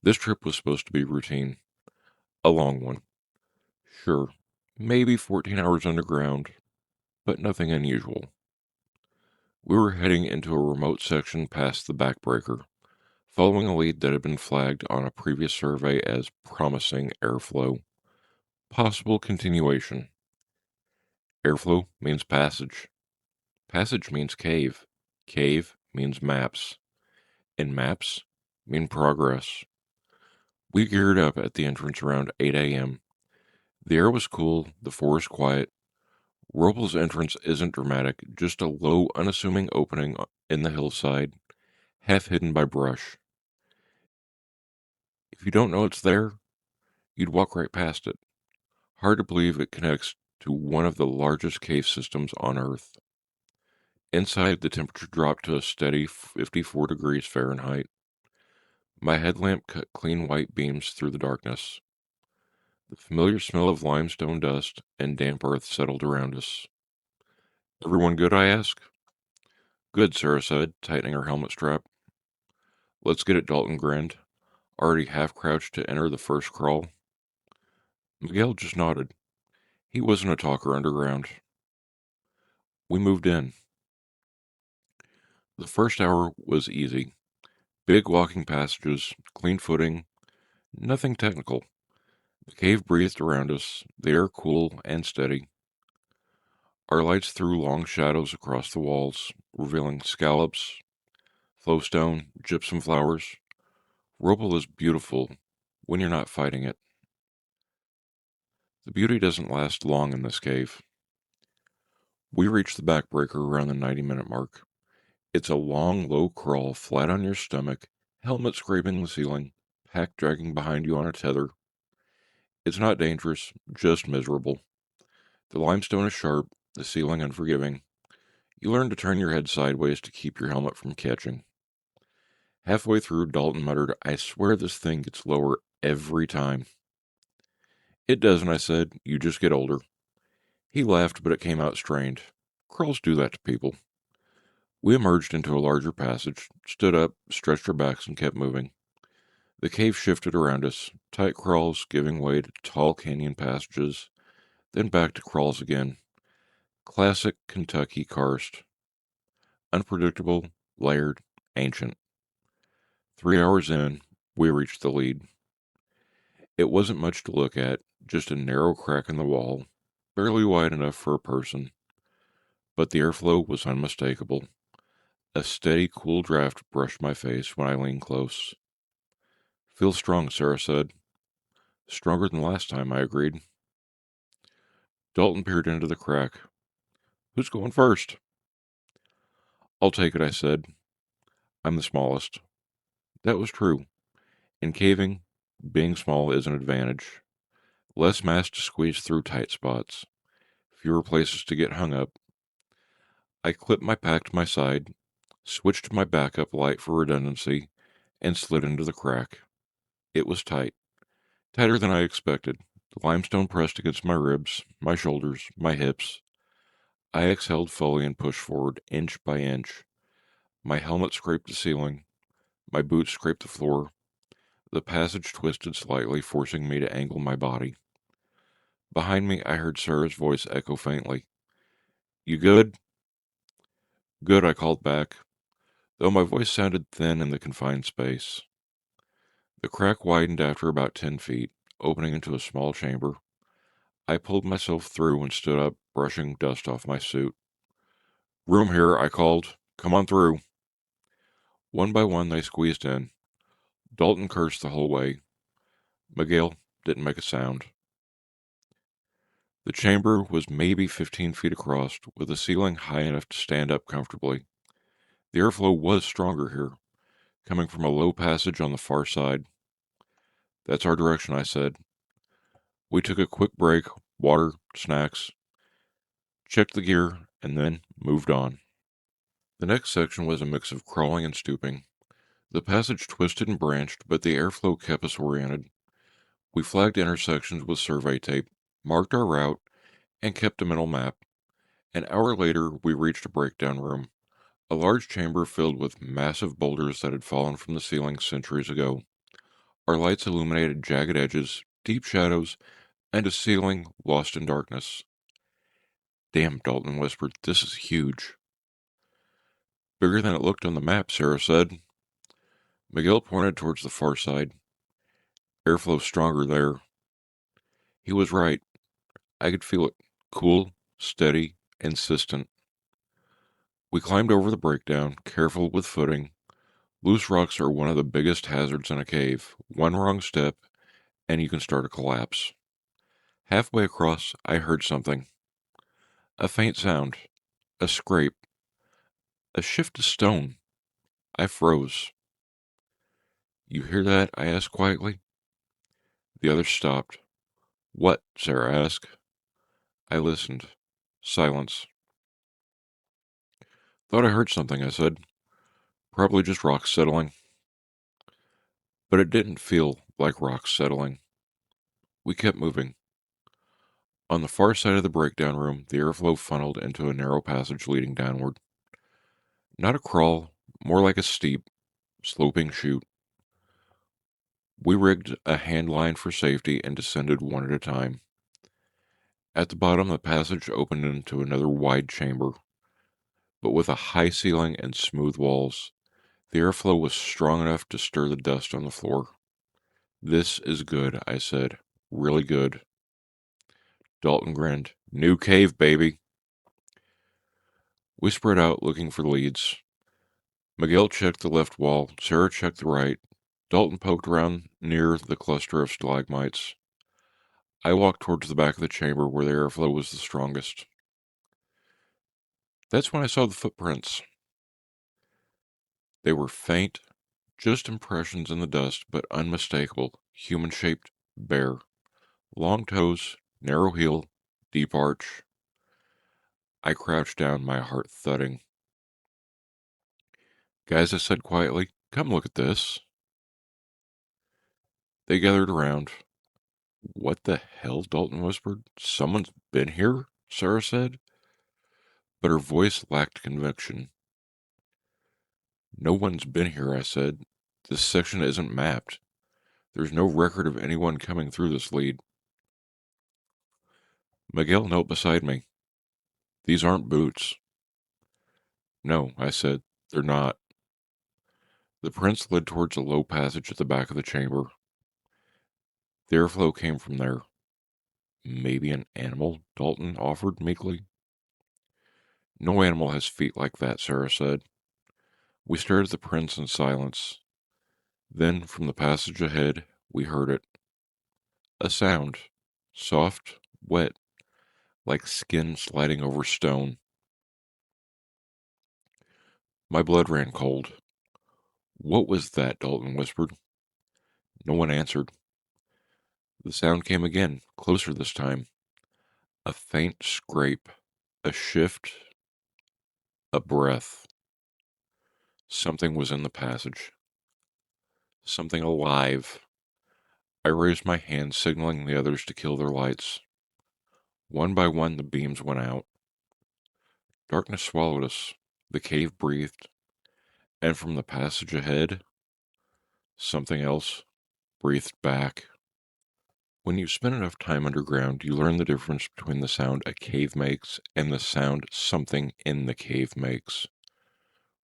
This trip was supposed to be routine. A long one. Sure, maybe 14 hours underground, but nothing unusual. We were heading into a remote section past the backbreaker, following a lead that had been flagged on a previous survey as promising airflow. Possible continuation. Airflow means passage. Passage means cave. Cave means maps. And maps mean progress. We geared up at the entrance around 8 a.m. The air was cool, the forest quiet. Ropal's entrance isn't dramatic, just a low, unassuming opening in the hillside, half hidden by brush. If you don't know it's there, you'd walk right past it. Hard to believe it connects to one of the largest cave systems on Earth. Inside, the temperature dropped to a steady 54 degrees Fahrenheit. My headlamp cut clean white beams through the darkness. The familiar smell of limestone dust and damp earth settled around us. Everyone good, I asked. Good, Sarah said, tightening her helmet strap. Let's get it, Dalton grinned, already half crouched to enter the first crawl. Miguel just nodded. He wasn't a talker underground. We moved in. The first hour was easy. Big walking passages, clean footing, nothing technical. The cave breathed around us, the air cool and steady. Our lights threw long shadows across the walls, revealing scallops, flowstone, gypsum flowers. Rubble is beautiful when you're not fighting it. The beauty doesn't last long in this cave. We reached the backbreaker around the 90-minute mark. It's a long, low crawl, flat on your stomach, helmet scraping the ceiling, pack dragging behind you on a tether. It's not dangerous, just miserable. The limestone is sharp, the ceiling unforgiving. You learn to turn your head sideways to keep your helmet from catching. Halfway through, Dalton muttered, "I swear this thing gets lower every time." "It doesn't," I said. "You just get older." He laughed, but it came out strained. Crawls do that to people. We emerged into a larger passage, stood up, stretched our backs, and kept moving. The cave shifted around us, tight crawls giving way to tall canyon passages, then back to crawls again. Classic Kentucky karst. Unpredictable, layered, ancient. 3 hours in, we reached the lead. It wasn't much to look at, just a narrow crack in the wall, barely wide enough for a person. But the airflow was unmistakable. A steady, cool draft brushed my face when I leaned close. "Feels strong," Sarah said. "Stronger than last time," I agreed. Dalton peered into the crack. "Who's going first?" "I'll take it," I said. "I'm the smallest." That was true. In caving, being small is an advantage. Less mass to squeeze through tight spots. Fewer places to get hung up. I clipped my pack to my side, switched to my backup light for redundancy, and slid into the crack. It was tight. Tighter than I expected. The limestone pressed against my ribs, my shoulders, my hips. I exhaled fully and pushed forward, inch by inch. My helmet scraped the ceiling. My boots scraped the floor. The passage twisted slightly, forcing me to angle my body. Behind me, I heard Sarah's voice echo faintly. "You good?" "Good," I called back, though my voice sounded thin in the confined space. The crack widened after about 10 feet, opening into a small chamber. I pulled myself through and stood up, brushing dust off my suit. "Room here," I called. "Come on through." One by one, they squeezed in. Dalton cursed the whole way. Miguel didn't make a sound. The chamber was maybe 15 feet across, with a ceiling high enough to stand up comfortably. The airflow was stronger here, coming from a low passage on the far side. "That's our direction," I said. We took a quick break, water, snacks, checked the gear, and then moved on. The next section was a mix of crawling and stooping. The passage twisted and branched, but the airflow kept us oriented. We flagged intersections with survey tape, marked our route, and kept a mental map. An hour later, we reached a breakdown room, a large chamber filled with massive boulders that had fallen from the ceiling centuries ago. Our lights illuminated jagged edges, deep shadows, and a ceiling lost in darkness. "Damn," Dalton whispered, "this is huge." "Bigger than it looked on the map," Sarah said. Miguel pointed towards the far side. "Airflow's stronger there." He was right. I could feel it. Cool, steady, insistent. We climbed over the breakdown, careful with footing. Loose rocks are one of the biggest hazards in a cave. One wrong step, and you can start a collapse. Halfway across, I heard something. A faint sound. A scrape. A shift of stone. I froze. "You hear that?" I asked quietly. The others stopped. "What?" Sarah asked. I listened. Silence. "Thought I heard something," I said. "Probably just rocks settling." But it didn't feel like rocks settling. We kept moving. On the far side of the breakdown room, the airflow funneled into a narrow passage leading downward. Not a crawl, more like a steep, sloping chute. We rigged a hand line for safety and descended one at a time. At the bottom, the passage opened into another wide chamber, but with a high ceiling and smooth walls. The airflow was strong enough to stir the dust on the floor. This is good, I said. Really good. Dalton grinned. New cave, baby. We spread out looking for leads. Miguel checked the left wall. Sarah checked the right. Dalton poked around near the cluster of stalagmites. I walked towards the back of the chamber where the airflow was the strongest. That's when I saw the footprints. They were faint, just impressions in the dust, but unmistakable, human-shaped, bare. Long toes, narrow heel, deep arch. I crouched down, my heart thudding. Guys, I said quietly, come look at this. They gathered around. What the hell? Dalton whispered. Someone's been here? Sarah said. But her voice lacked conviction. No one's been here, I said. This section isn't mapped. There's no record of anyone coming through this lead. Miguel knelt beside me. These aren't boots. No, I said. They're not. The prints led towards a low passage at the back of the chamber. The airflow came from there. Maybe an animal, Dalton offered meekly. No animal has feet like that, Sarah said. We stared at the prints in silence. Then, from the passage ahead, we heard it. A sound. Soft, wet, like skin sliding over stone. My blood ran cold. What was that? Dalton whispered. No one answered. The sound came again, closer this time. A faint scrape. A shift. A breath. Something was in the passage. Something alive. I raised my hand, signaling the others to kill their lights. One by one, the beams went out. Darkness swallowed us. The cave breathed. And from the passage ahead, something else breathed back. When you spend enough time underground, you learn the difference between the sound a cave makes and the sound something in the cave makes.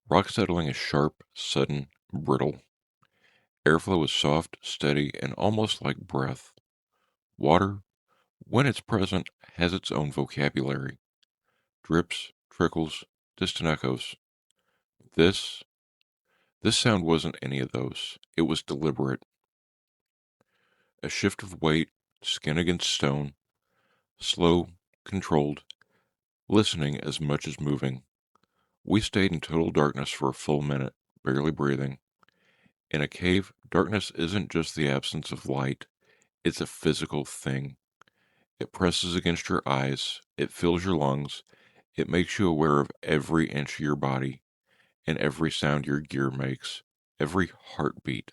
Rock settling is sharp, sudden, brittle. Airflow is soft, steady, and almost like breath. Water, when it's present, has its own vocabulary. Drips, trickles, distant echoes. This sound wasn't any of those. It was deliberate. A shift of weight, skin against stone, slow, controlled, listening as much as moving. We stayed in total darkness for a full minute, barely breathing. In a cave, darkness isn't just the absence of light, it's a physical thing. It presses against your eyes, it fills your lungs, it makes you aware of every inch of your body and every sound your gear makes, every heartbeat.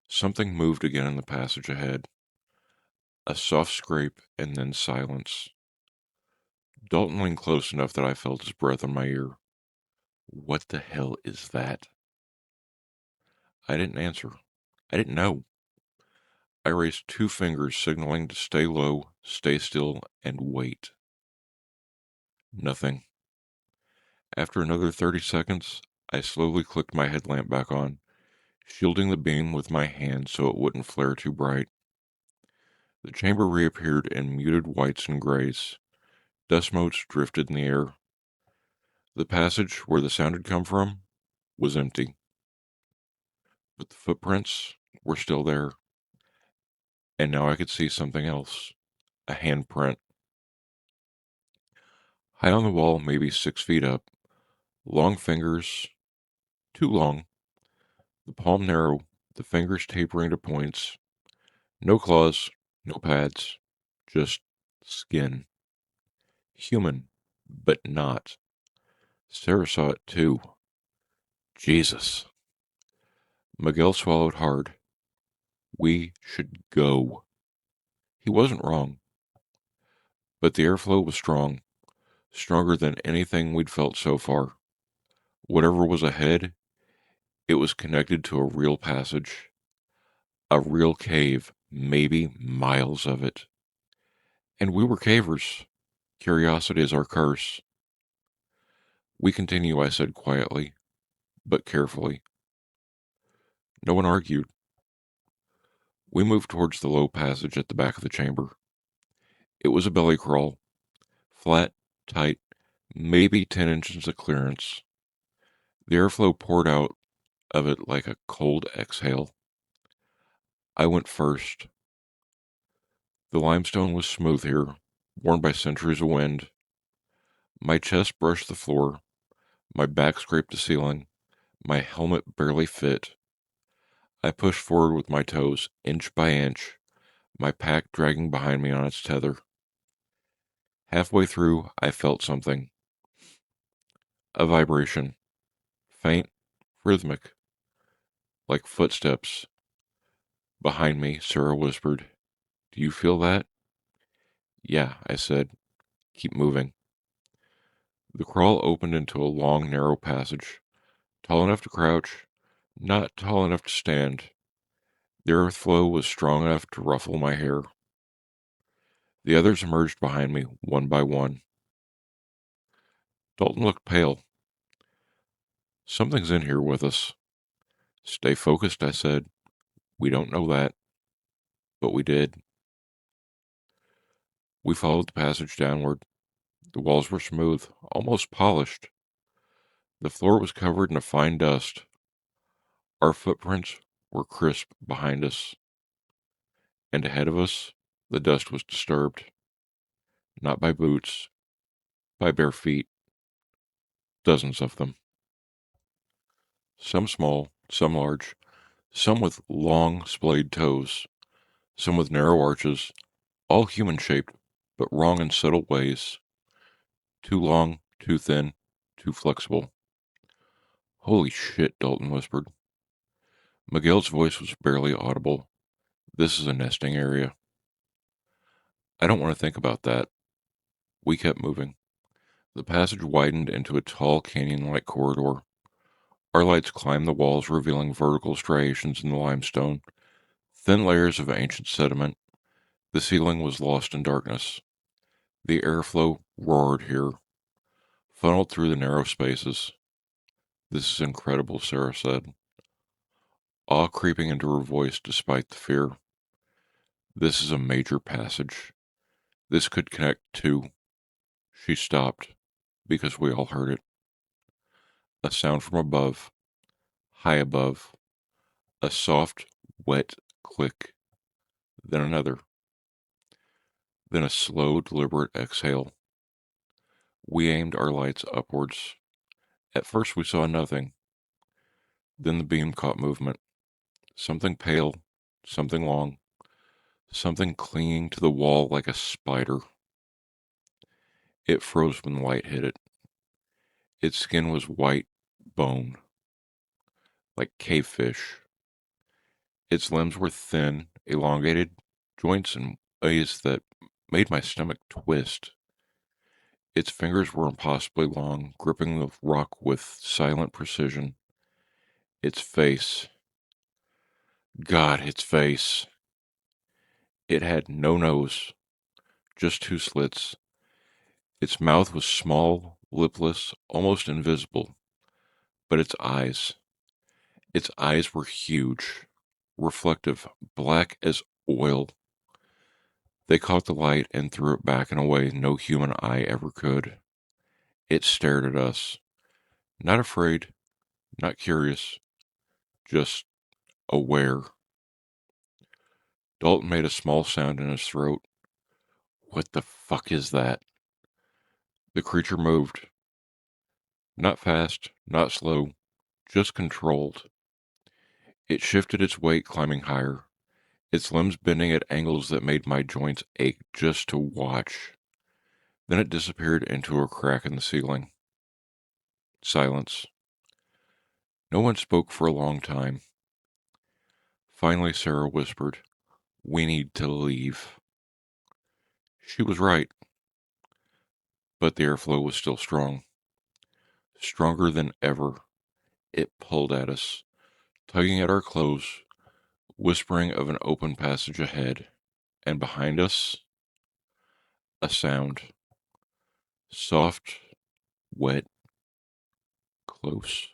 Something moved again in the passage ahead. A soft scrape and then silence. Dalton leaned close enough that I felt his breath in my ear. What the hell is that? I didn't answer. I didn't know. I raised two fingers, signaling to stay low, stay still, and wait. Nothing. After another 30 seconds, I slowly clicked my headlamp back on, shielding the beam with my hand so it wouldn't flare too bright. The chamber reappeared in muted whites and grays. Dust motes drifted in the air. The passage where the sound had come from was empty. But the footprints were still there. And now I could see something else. A handprint. High on the wall, maybe 6 feet up. Long fingers. Too long. The palm narrow, the fingers tapering to points. No claws, no pads. Just skin. Human, but not. Sarah saw it too. Jesus. Miguel swallowed hard. We should go. He wasn't wrong. But the airflow was strong. Stronger than anything we'd felt so far. Whatever was ahead, It was connected to a real passage, a real cave, maybe miles of it. And we were cavers. Curiosity is our curse. We continue, I said quietly, but carefully. No one argued. We moved towards the low passage at the back of the chamber. It was a belly crawl, flat, tight, maybe 10 inches of clearance. The airflow poured out of it like a cold exhale. I went first. The limestone was smooth here, worn by centuries of wind. My chest brushed the floor, my back scraped the ceiling, my helmet barely fit. I pushed forward with my toes, inch by inch, my pack dragging behind me on its tether. Halfway through, I felt something. A vibration. Faint, rhythmic, like footsteps. Behind me, Sarah whispered, "Do you feel that?" "Yeah," I said. "Keep moving." The crawl opened into a long, narrow passage, tall enough to crouch, not tall enough to stand. The earth flow was strong enough to ruffle my hair. The others emerged behind me, one by one. Dalton looked pale. "Something's in here with us." "Stay focused," I said. "We don't know that." But we did. We followed the passage downward. The walls were smooth, almost polished. The floor was covered in a fine dust. Our footprints were crisp behind us. And ahead of us, the dust was disturbed. Not by boots, by bare feet. Dozens of them. Some small, some large, some with long, splayed toes, some with narrow arches, all human-shaped, but wrong in subtle ways. Too long, too thin, too flexible. "Holy shit," Dalton whispered. Miguel's voice was barely audible. "This is a nesting area." "I don't want to think about that." We kept moving. The passage widened into a tall canyon-like corridor. Our lights climbed the walls, revealing vertical striations in the limestone, thin layers of ancient sediment. The ceiling was lost in darkness. The airflow roared here, funneled through the narrow spaces. "This is incredible," Sarah said, awe creeping into her voice despite the fear. "This is a major passage. This could connect to—" She stopped, because we all heard it. A sound from above, high above, a soft, wet click, then another, then a slow, deliberate exhale. We aimed our lights upwards. At first we saw nothing. Then the beam caught movement. Something pale, something long, something clinging to the wall like a spider. It froze when the light hit it. Its skin was white bone, like cave fish. Its limbs were thin, elongated, joints in ways that made my stomach twist. Its fingers were impossibly long, gripping the rock with silent precision. Its face. God, its face. It had no nose, just two slits. Its mouth was small, lipless, almost invisible. But its eyes were huge, reflective, black as oil. They caught the light and threw it back in a way no human eye ever could. It stared at us, not afraid, not curious, just aware. Dalton made a small sound in his throat. "What the fuck is that?" The creature moved. Not fast, not slow, just controlled. It shifted its weight, climbing higher, its limbs bending at angles that made my joints ache just to watch. Then it disappeared into a crack in the ceiling. Silence. No one spoke for a long time. Finally, Sarah whispered, "We need to leave." She was right, but the airflow was still strong. Stronger than ever. It pulled at us, tugging at our clothes, whispering of an open passage ahead, and behind us, a sound. Soft, wet, close.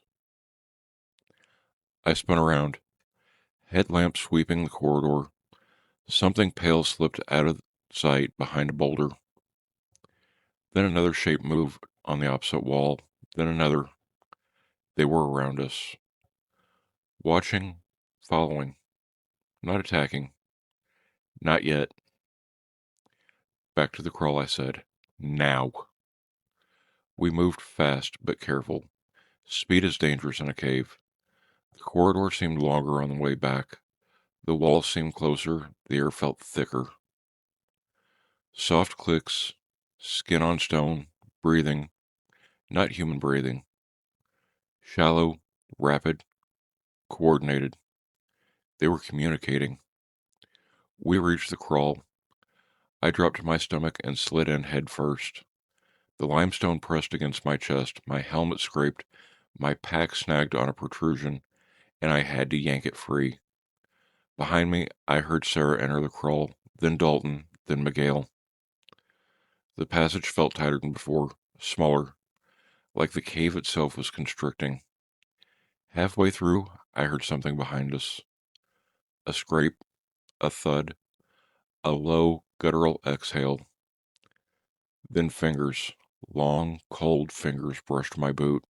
I spun around, headlamp sweeping the corridor. Something pale slipped out of sight behind a boulder. Then another shape moved on the opposite wall. Then another. They were around us. Watching, following, not attacking. Not yet. Back to the crawl, I said. Now. We moved fast but careful. Speed is dangerous in a cave. The corridor seemed longer on the way back. The walls seemed closer. The air felt thicker. Soft clicks, skin on stone, breathing, not human breathing. Shallow, rapid, coordinated. They were communicating. We reached the crawl. I dropped to my stomach and slid in head first. The limestone pressed against my chest, my helmet scraped, my pack snagged on a protrusion, and I had to yank it free. Behind me, I heard Sarah enter the crawl, then Dalton, then Miguel. The passage felt tighter than before, smaller, like the cave itself was constricting. Halfway through, I heard something behind us. A scrape, a thud, a low, guttural exhale. Then fingers, long, cold fingers brushed my boot.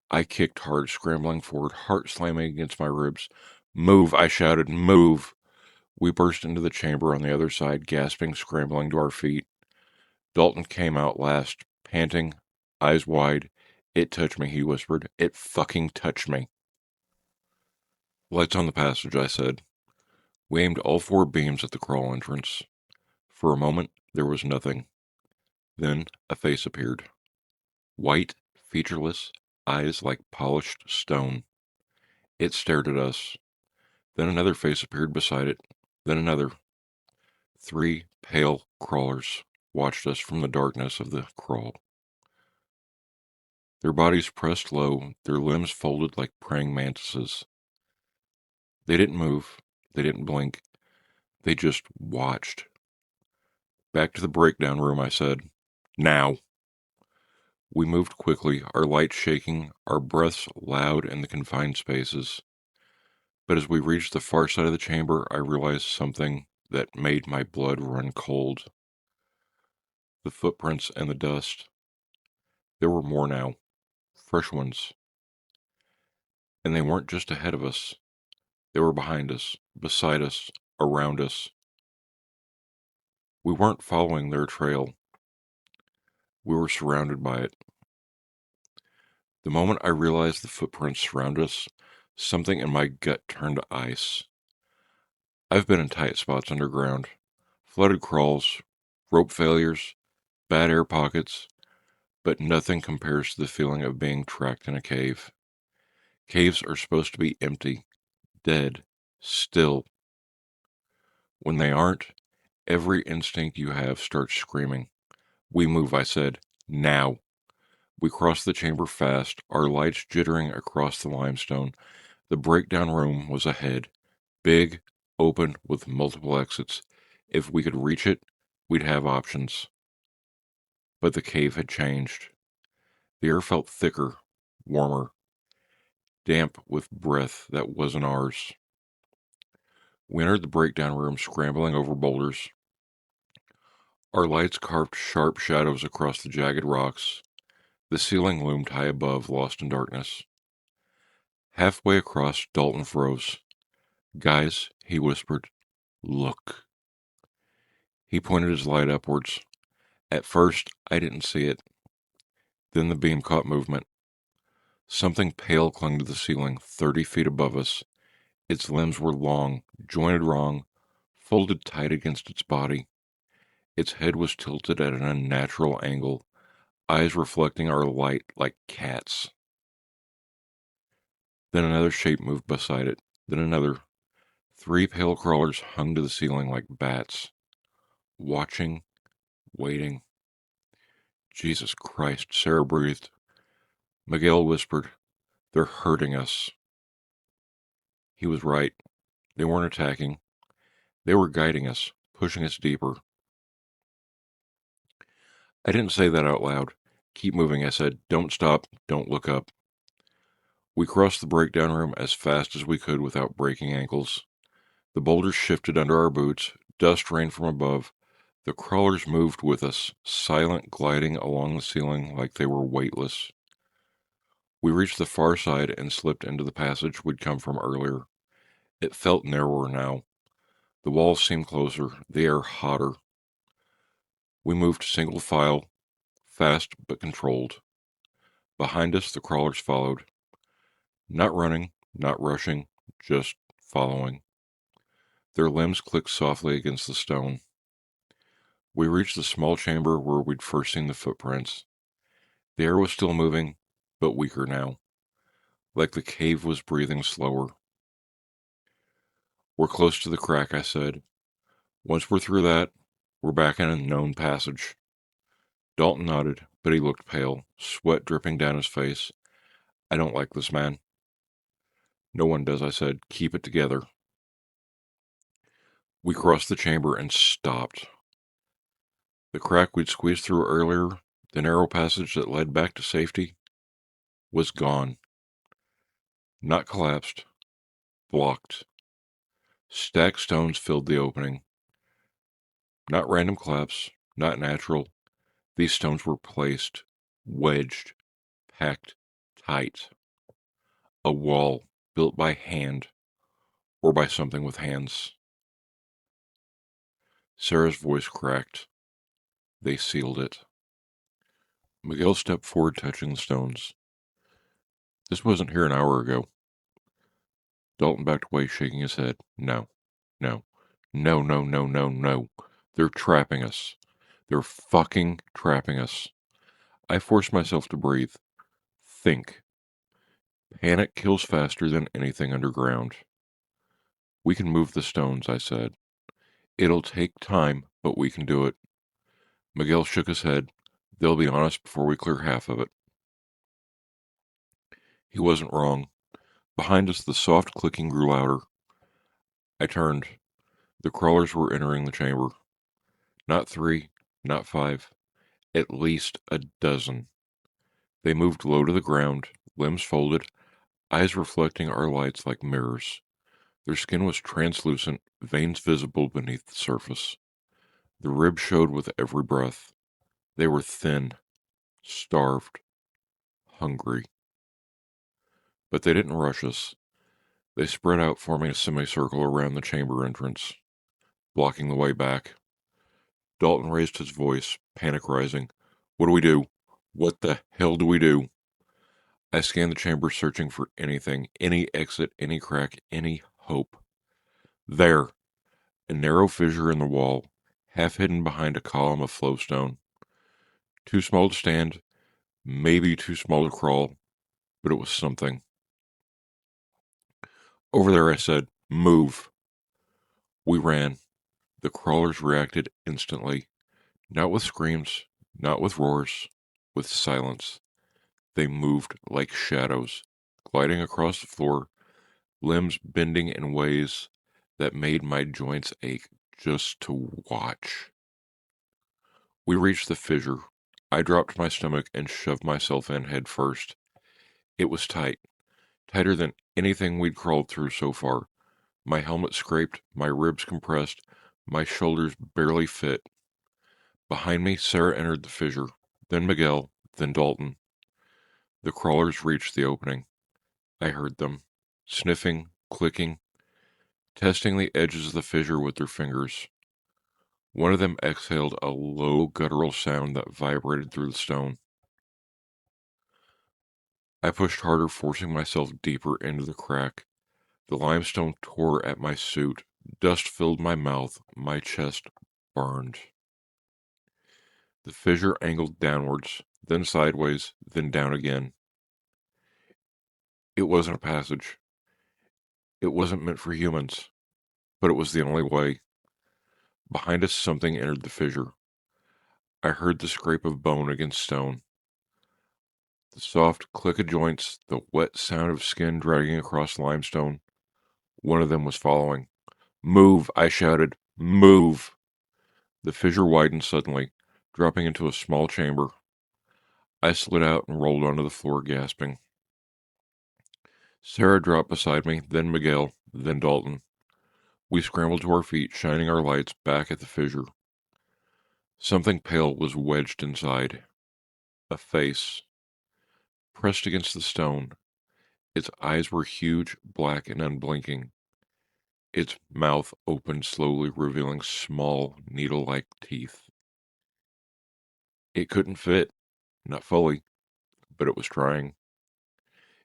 I kicked hard, scrambling forward, heart slamming against my ribs. Move, I shouted, move! We burst into the chamber on the other side, gasping, scrambling to our feet. Dalton came out last, panting, eyes wide. It touched me, he whispered. It fucking touched me. Lights on the passage, I said. We aimed all 4 beams at the crawl entrance. For a moment, there was nothing. Then a face appeared. White, featureless, eyes like polished stone. It stared at us. Then another face appeared beside it. Then another. 3 pale crawlers watched us from the darkness of the crawl. Their bodies pressed low, their limbs folded like praying mantises. They didn't move. They didn't blink. They just watched. Back to the breakdown room, I said. Now. We moved quickly, our lights shaking, our breaths loud in the confined spaces. But as we reached the far side of the chamber, I realized something that made my blood run cold. The footprints and the dust. There were more now, fresh ones. And they weren't just ahead of us. They were behind us, beside us, around us. We weren't following their trail. We were surrounded by it. The moment I realized the footprints surrounded us, something in my gut turned to ice. I've been in tight spots underground, flooded crawls, rope failures, bad air pockets, but nothing compares to the feeling of being trapped in a cave. Caves are supposed to be empty, dead, still. When they aren't, every instinct you have starts screaming. We move, I said. Now. We crossed the chamber fast, our lights jittering across the limestone. The breakdown room was ahead, big, open, with multiple exits. If we could reach it, we'd have options. But the cave had changed. The air felt thicker, warmer, damp with breath that wasn't ours. We entered the breakdown room, scrambling over boulders. Our lights carved sharp shadows across the jagged rocks. The ceiling loomed high above, lost in darkness. Halfway across, Dalton froze. Guys, he whispered, look. He pointed his light upwards. At first, I didn't see it. Then the beam caught movement. Something pale clung to the ceiling, 30 feet above us. Its limbs were long, jointed wrong, folded tight against its body. Its head was tilted at an unnatural angle, eyes reflecting our light like cats. Then another shape moved beside it. Then another. 3 pale crawlers hung to the ceiling like bats. Watching, waiting. Jesus Christ, Sarah breathed. Miguel whispered, they're hurting us. He was right. They weren't attacking. They were guiding us, pushing us deeper. I didn't say that out loud. Keep moving, I said. Don't stop. Don't look up. We crossed the breakdown room as fast as we could without breaking ankles. The boulders shifted under our boots. Dust rained from above. The crawlers moved with us, silent, gliding along the ceiling like they were weightless. We reached the far side and slipped into the passage we'd come from earlier. It felt narrower now. The walls seemed closer, the air hotter. We moved single file, fast but controlled. Behind us, the crawlers followed. Not running, not rushing, just following. Their limbs clicked softly against the stone. We reached the small chamber where we'd first seen the footprints. The air was still moving, but weaker now, like the cave was breathing slower. We're close to the crack, I said. Once we're through that, we're back in a known passage. Dalton nodded, but he looked pale, sweat dripping down his face. I don't like this, man. No one does, I said. Keep it together. We crossed the chamber and stopped. The crack we'd squeezed through earlier, the narrow passage that led back to safety, was gone. Not collapsed, blocked. Stacked stones filled the opening. Not random collapse, not natural. These stones were placed, wedged, packed tight. A wall built by hand, or by something with hands. Sarah's voice cracked. They sealed it. Miguel stepped forward, touching the stones. This wasn't here an hour ago. Dalton backed away, shaking his head. No, no, no, no, no, no, no. They're trapping us. They're fucking trapping us. I forced myself to breathe. Think. Panic kills faster than anything underground. We can move the stones, I said. It'll take time, but we can do it. Miguel shook his head. They'll be on us before we clear half of it. He wasn't wrong. Behind us, the soft clicking grew louder. I turned. The crawlers were entering the chamber. Not 3, not 5, at least a dozen. They moved low to the ground, limbs folded, eyes reflecting our lights like mirrors. Their skin was translucent, veins visible beneath the surface. The ribs showed with every breath. They were thin, starved, hungry. But they didn't rush us. They spread out, forming a semicircle around the chamber entrance, blocking the way back. Dalton raised his voice, panic rising. What do we do? What the hell do we do? I scanned the chamber, searching for anything, any exit, any crack, any hope. There, a narrow fissure in the wall, half hidden behind a column of flowstone. Too small to stand, maybe too small to crawl, but it was something. Over there, I said, move. We ran. The crawlers reacted instantly. Not with screams, not with roars, with silence. They moved like shadows, gliding across the floor, limbs bending in ways that made my joints ache just to watch. We reached the fissure. I dropped my stomach and shoved myself in head first. It was tight, tighter than anything we'd crawled through so far. My helmet scraped, my ribs compressed, my shoulders barely fit. Behind me, Sarah entered the fissure, then Miguel, then Dalton. The crawlers reached the opening. I heard them, sniffing, clicking, testing the edges of the fissure with their fingers. One of them exhaled a low, guttural sound that vibrated through the stone. I pushed harder, forcing myself deeper into the crack. The limestone tore at my suit. Dust filled my mouth. My chest burned. The fissure angled downwards, then sideways, then down again. It wasn't a passage. It wasn't meant for humans, but it was the only way. Behind us, something entered the fissure. I heard the scrape of bone against stone, the soft click of joints, the wet sound of skin dragging across limestone. One of them was following. Move, I shouted. Move! The fissure widened suddenly, dropping into a small chamber. I slid out and rolled onto the floor, gasping. Sarah dropped beside me, then Miguel, then Dalton. We scrambled to our feet, shining our lights back at the fissure. Something pale was wedged inside. A face. Pressed against the stone. Its eyes were huge, black, and unblinking. Its mouth opened slowly, revealing small, needle-like teeth. It couldn't fit. Not fully, but it was trying.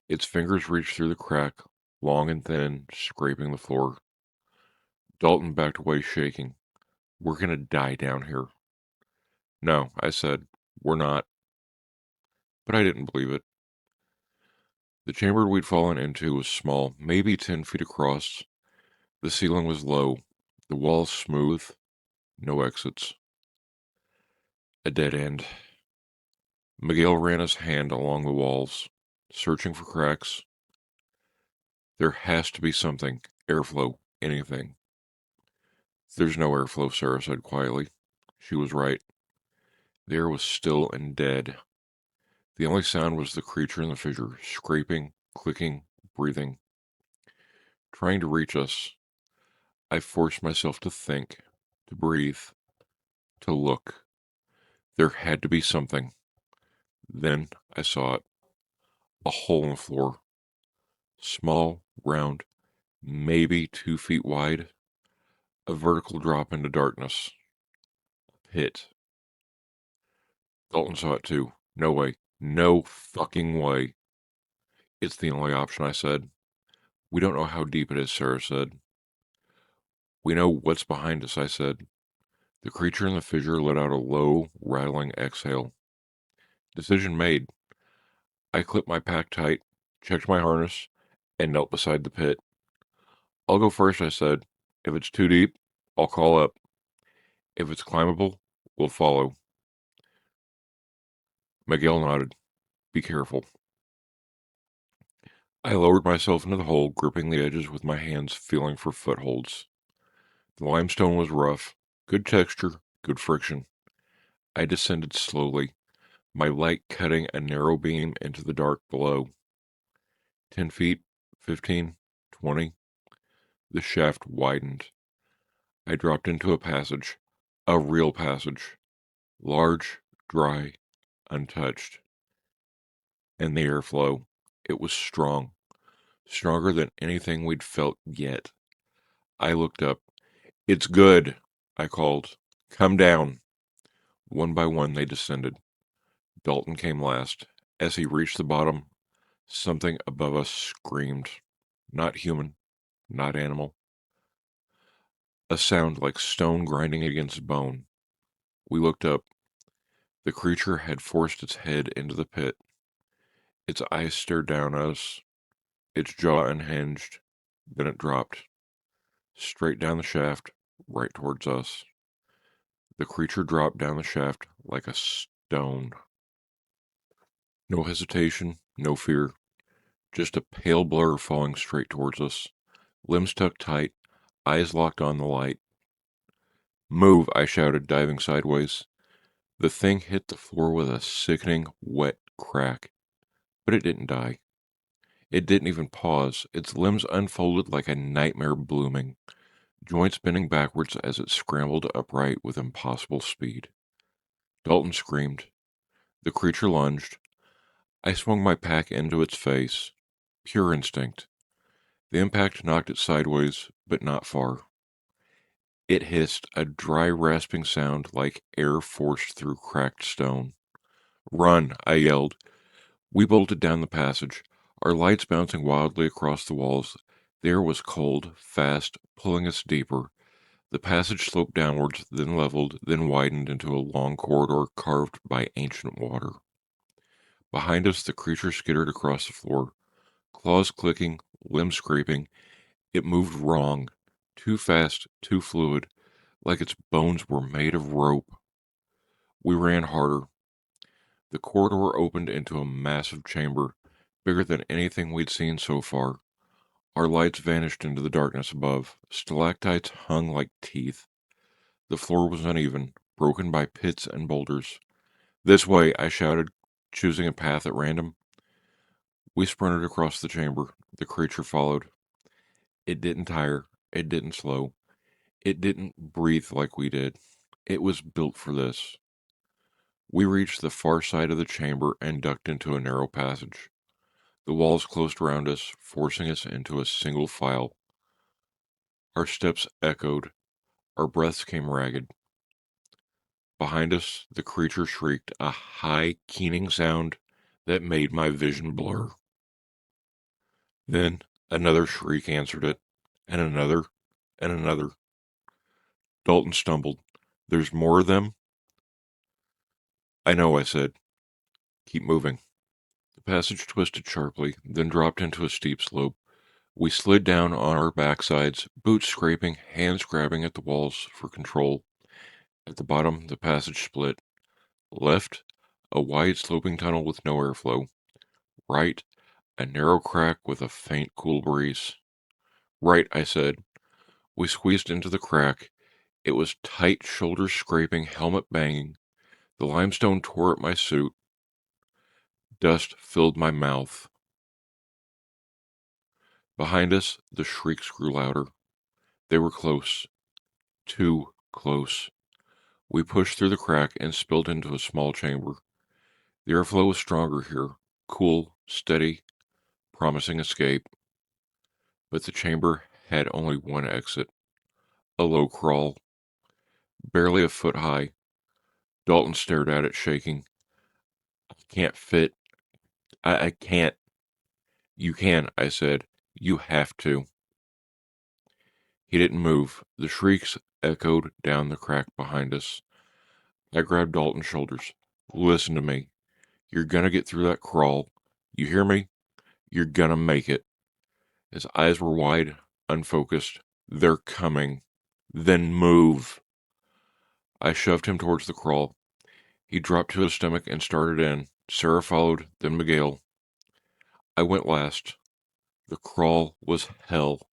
Its fingers reached through the crack, long and thin, scraping the floor. Dalton backed away, shaking. We're gonna die down here. No, I said, we're not. But I didn't believe it. The chamber we'd fallen into was small, maybe 10 feet across. The ceiling was low, the walls smooth, no exits. A dead end. Miguel ran his hand along the walls, searching for cracks. There has to be something. Airflow. Anything. There's no airflow, Sarah said quietly. She was right. The air was still and dead. The only sound was the creature in the fissure, scraping, clicking, breathing. Trying to reach us. I forced myself to think, to breathe, to look. There had to be something. Then I saw it. A hole in the floor. Small, round, maybe 2 feet wide. A vertical drop into darkness. A pit. Dalton saw it too. No way. No fucking way. It's the only option, I said. We don't know how deep it is, Sarah said. We know what's behind us, I said. The creature in the fissure let out a low, rattling exhale. Decision made. I clipped my pack tight, checked my harness, and knelt beside the pit. I'll go first, I said. If it's too deep, I'll call up. If it's climbable, we'll follow. Miguel nodded. Be careful. I lowered myself into the hole, gripping the edges with my hands, feeling for footholds. The limestone was rough. Good texture, good friction. I descended slowly, my light cutting a narrow beam into the dark below. 10 feet, 15, 20. The shaft widened. I dropped into a passage. A real passage. Large, dry, untouched. And the airflow. It was strong. Stronger than anything we'd felt yet. I looked up. It's good, I called. Come down. One by one they descended. Dalton came last. As he reached the bottom, something above us screamed. Not human, not animal. A sound like stone grinding against bone. We looked up. The creature had forced its head into the pit. Its eyes stared down at us. Its jaw unhinged. Then it dropped. Straight down the shaft, right towards us. The creature dropped down the shaft like a stone. No hesitation, no fear. Just a pale blur falling straight towards us. Limbs tucked tight, eyes locked on the light. Move, I shouted, diving sideways. The thing hit the floor with a sickening, wet crack. But it didn't die. It didn't even pause. Its limbs unfolded like a nightmare blooming, joints bending backwards as it scrambled upright with impossible speed. Dalton screamed. The creature lunged. I swung my pack into its face. Pure instinct. The impact knocked it sideways, but not far. It hissed, a dry, rasping sound like air forced through cracked stone. Run, I yelled. We bolted down the passage, our lights bouncing wildly across the walls. The air was cold, fast, pulling us deeper. The passage sloped downwards, then leveled, then widened into a long corridor carved by ancient water. Behind us, the creature skittered across the floor, claws clicking, limbs scraping. It moved wrong, too fast, too fluid, like its bones were made of rope. We ran harder. The corridor opened into a massive chamber, bigger than anything we'd seen so far. Our lights vanished into the darkness above. Stalactites hung like teeth. The floor was uneven, broken by pits and boulders. "This way," I shouted, choosing a path at random. We sprinted across the chamber. The creature followed. It didn't tire. It didn't slow. It didn't breathe like we did. It was built for this. We reached the far side of the chamber and ducked into a narrow passage. The walls closed around us, forcing us into a single file. Our steps echoed. Our breaths came ragged. Behind us, the creature shrieked, a high, keening sound that made my vision blur. Then another shriek answered it, and another, and another. Dalton stumbled. "There's more of them?" "I know," I said. "Keep moving." The passage twisted sharply, then dropped into a steep slope. We slid down on our backsides, boots scraping, hands grabbing at the walls for control. At the bottom, the passage split. Left, a wide sloping tunnel with no airflow. Right, a narrow crack with a faint cool breeze. "Right," I said. We squeezed into the crack. It was tight, shoulders scraping, helmet banging. The limestone tore at my suit. Dust filled my mouth. Behind us, the shrieks grew louder. They were close. Too close. We pushed through the crack and spilled into a small chamber. The airflow was stronger here, cool, steady, promising escape. But the chamber had only one exit, a low crawl, barely a foot high. Dalton stared at it, shaking. "I can't fit. I can't." "You can," I said. "You have to." He didn't move. The shrieks echoed down the crack behind us. I grabbed Dalton's shoulders. "Listen to me. You're gonna get through that crawl. You hear me? You're gonna make it." His eyes were wide, unfocused. "They're coming. Then move." I shoved him towards the crawl. He dropped to his stomach and started in. Sarah followed, then Miguel. I went last. The crawl was hell.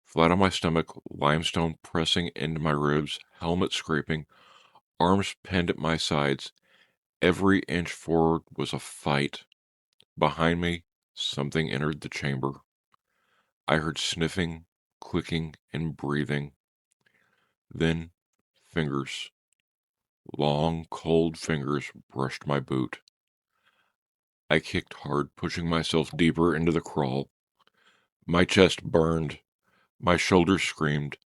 Flat on my stomach, limestone pressing into my ribs, helmet scraping, arms pinned at my sides. Every inch forward was a fight. Behind me, something entered the chamber. I heard sniffing, clicking, and breathing. Then fingers. Long, cold fingers brushed my boot. I kicked hard, pushing myself deeper into the crawl. My chest burned. My shoulders screamed.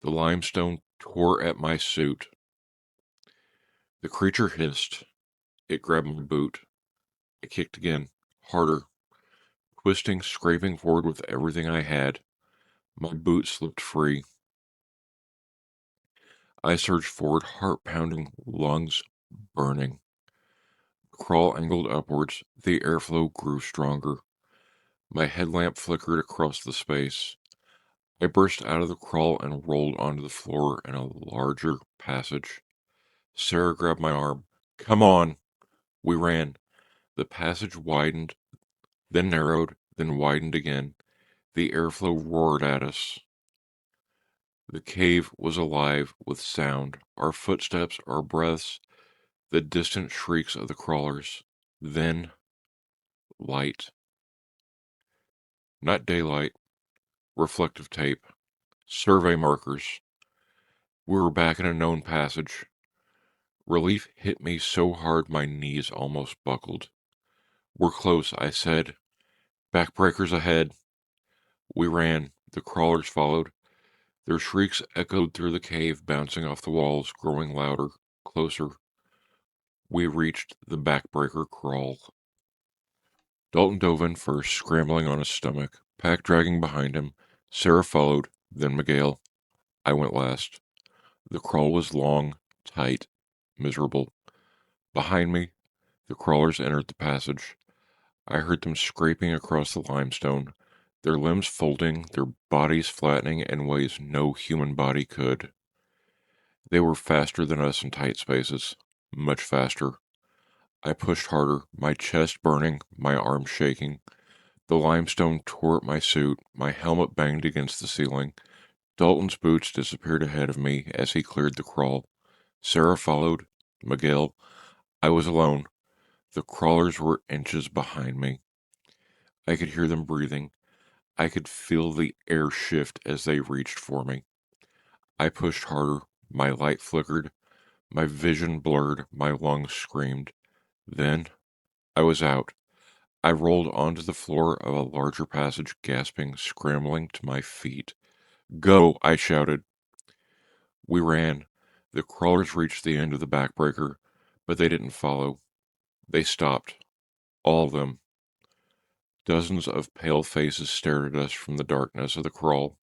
The limestone tore at my suit. The creature hissed. It grabbed my boot. I kicked again, harder, twisting, scraping forward with everything I had. My boot slipped free. I surged forward, heart pounding, lungs burning. The crawl angled upwards. The airflow grew stronger. My headlamp flickered across the space. I burst out of the crawl and rolled onto the floor in a larger passage. Sarah grabbed my arm. "Come on." We ran. The passage widened, then narrowed, then widened again. The airflow roared at us. The cave was alive with sound. Our footsteps, our breaths, the distant shrieks of the crawlers. Then light. Not daylight. Reflective tape. Survey markers. We were back in a known passage. Relief hit me so hard my knees almost buckled. "We're close," I said. "Backbreakers ahead." We ran. The crawlers followed. Their shrieks echoed through the cave, bouncing off the walls, growing louder, closer. We reached the backbreaker crawl. Dalton dove in first, scrambling on his stomach, pack dragging behind him. Sarah followed, then Miguel. I went last. The crawl was long, tight, miserable. Behind me, the crawlers entered the passage. I heard them scraping across the limestone, their limbs folding, their bodies flattening in ways no human body could. They were faster than us in tight spaces, much faster. I pushed harder, my chest burning, my arms shaking. The limestone tore at my suit, my helmet banged against the ceiling. Dalton's boots disappeared ahead of me as he cleared the crawl. Sarah followed. Miguel. I was alone. The crawlers were inches behind me. I could hear them breathing. I could feel the air shift as they reached for me. I pushed harder. My light flickered. My vision blurred. My lungs screamed. Then I was out. I rolled onto the floor of a larger passage, gasping, scrambling to my feet. Go! I shouted. We ran. The crawlers reached the end of the backbreaker, but they didn't follow. They stopped. All of them. Dozens of pale faces stared at us from the darkness of the crawl,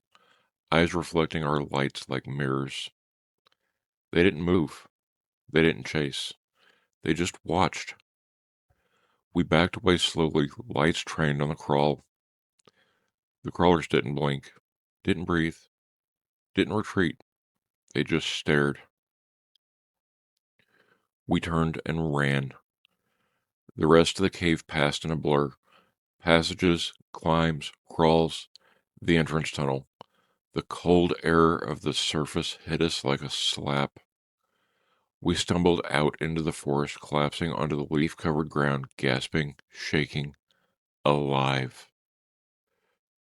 eyes reflecting our lights like mirrors. They didn't move. They didn't chase. They just watched. We backed away slowly, lights trained on the crawl. The crawlers didn't blink, didn't breathe, didn't retreat. They just stared. We turned and ran. The rest of the cave passed in a blur. Passages, climbs, crawls, the entrance tunnel. The cold air of the surface hit us like a slap. We stumbled out into the forest, collapsing onto the leaf-covered ground, gasping, shaking, alive.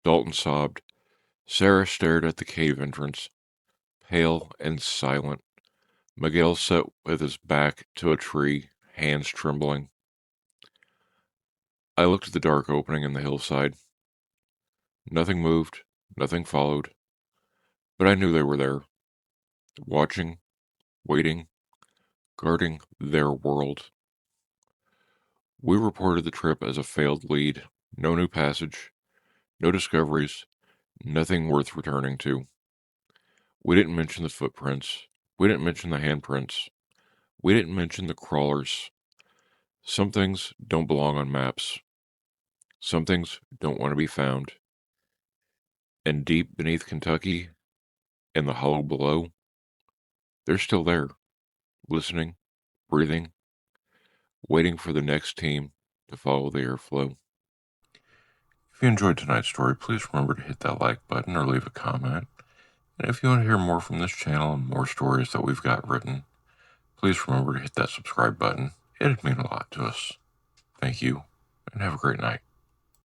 Dalton sobbed. Sarah stared at the cave entrance, pale and silent. Miguel sat with his back to a tree, hands trembling. I looked at the dark opening in the hillside. Nothing moved, nothing followed, but I knew they were there, watching, waiting, guarding their world. We reported the trip as a failed lead. No new passage, no discoveries, nothing worth returning to. We didn't mention the footprints. We didn't mention the handprints. We didn't mention the crawlers. Some things don't belong on maps. Some things don't want to be found. And deep beneath Kentucky, in the hollow below, they're still there, listening, breathing, waiting for the next team to follow the airflow. If you enjoyed tonight's story, please remember to hit that like button or leave a comment. And if you want to hear more from this channel and more stories that we've got written, please remember to hit that subscribe button. It'd mean a lot to us. Thank you, and have a great night.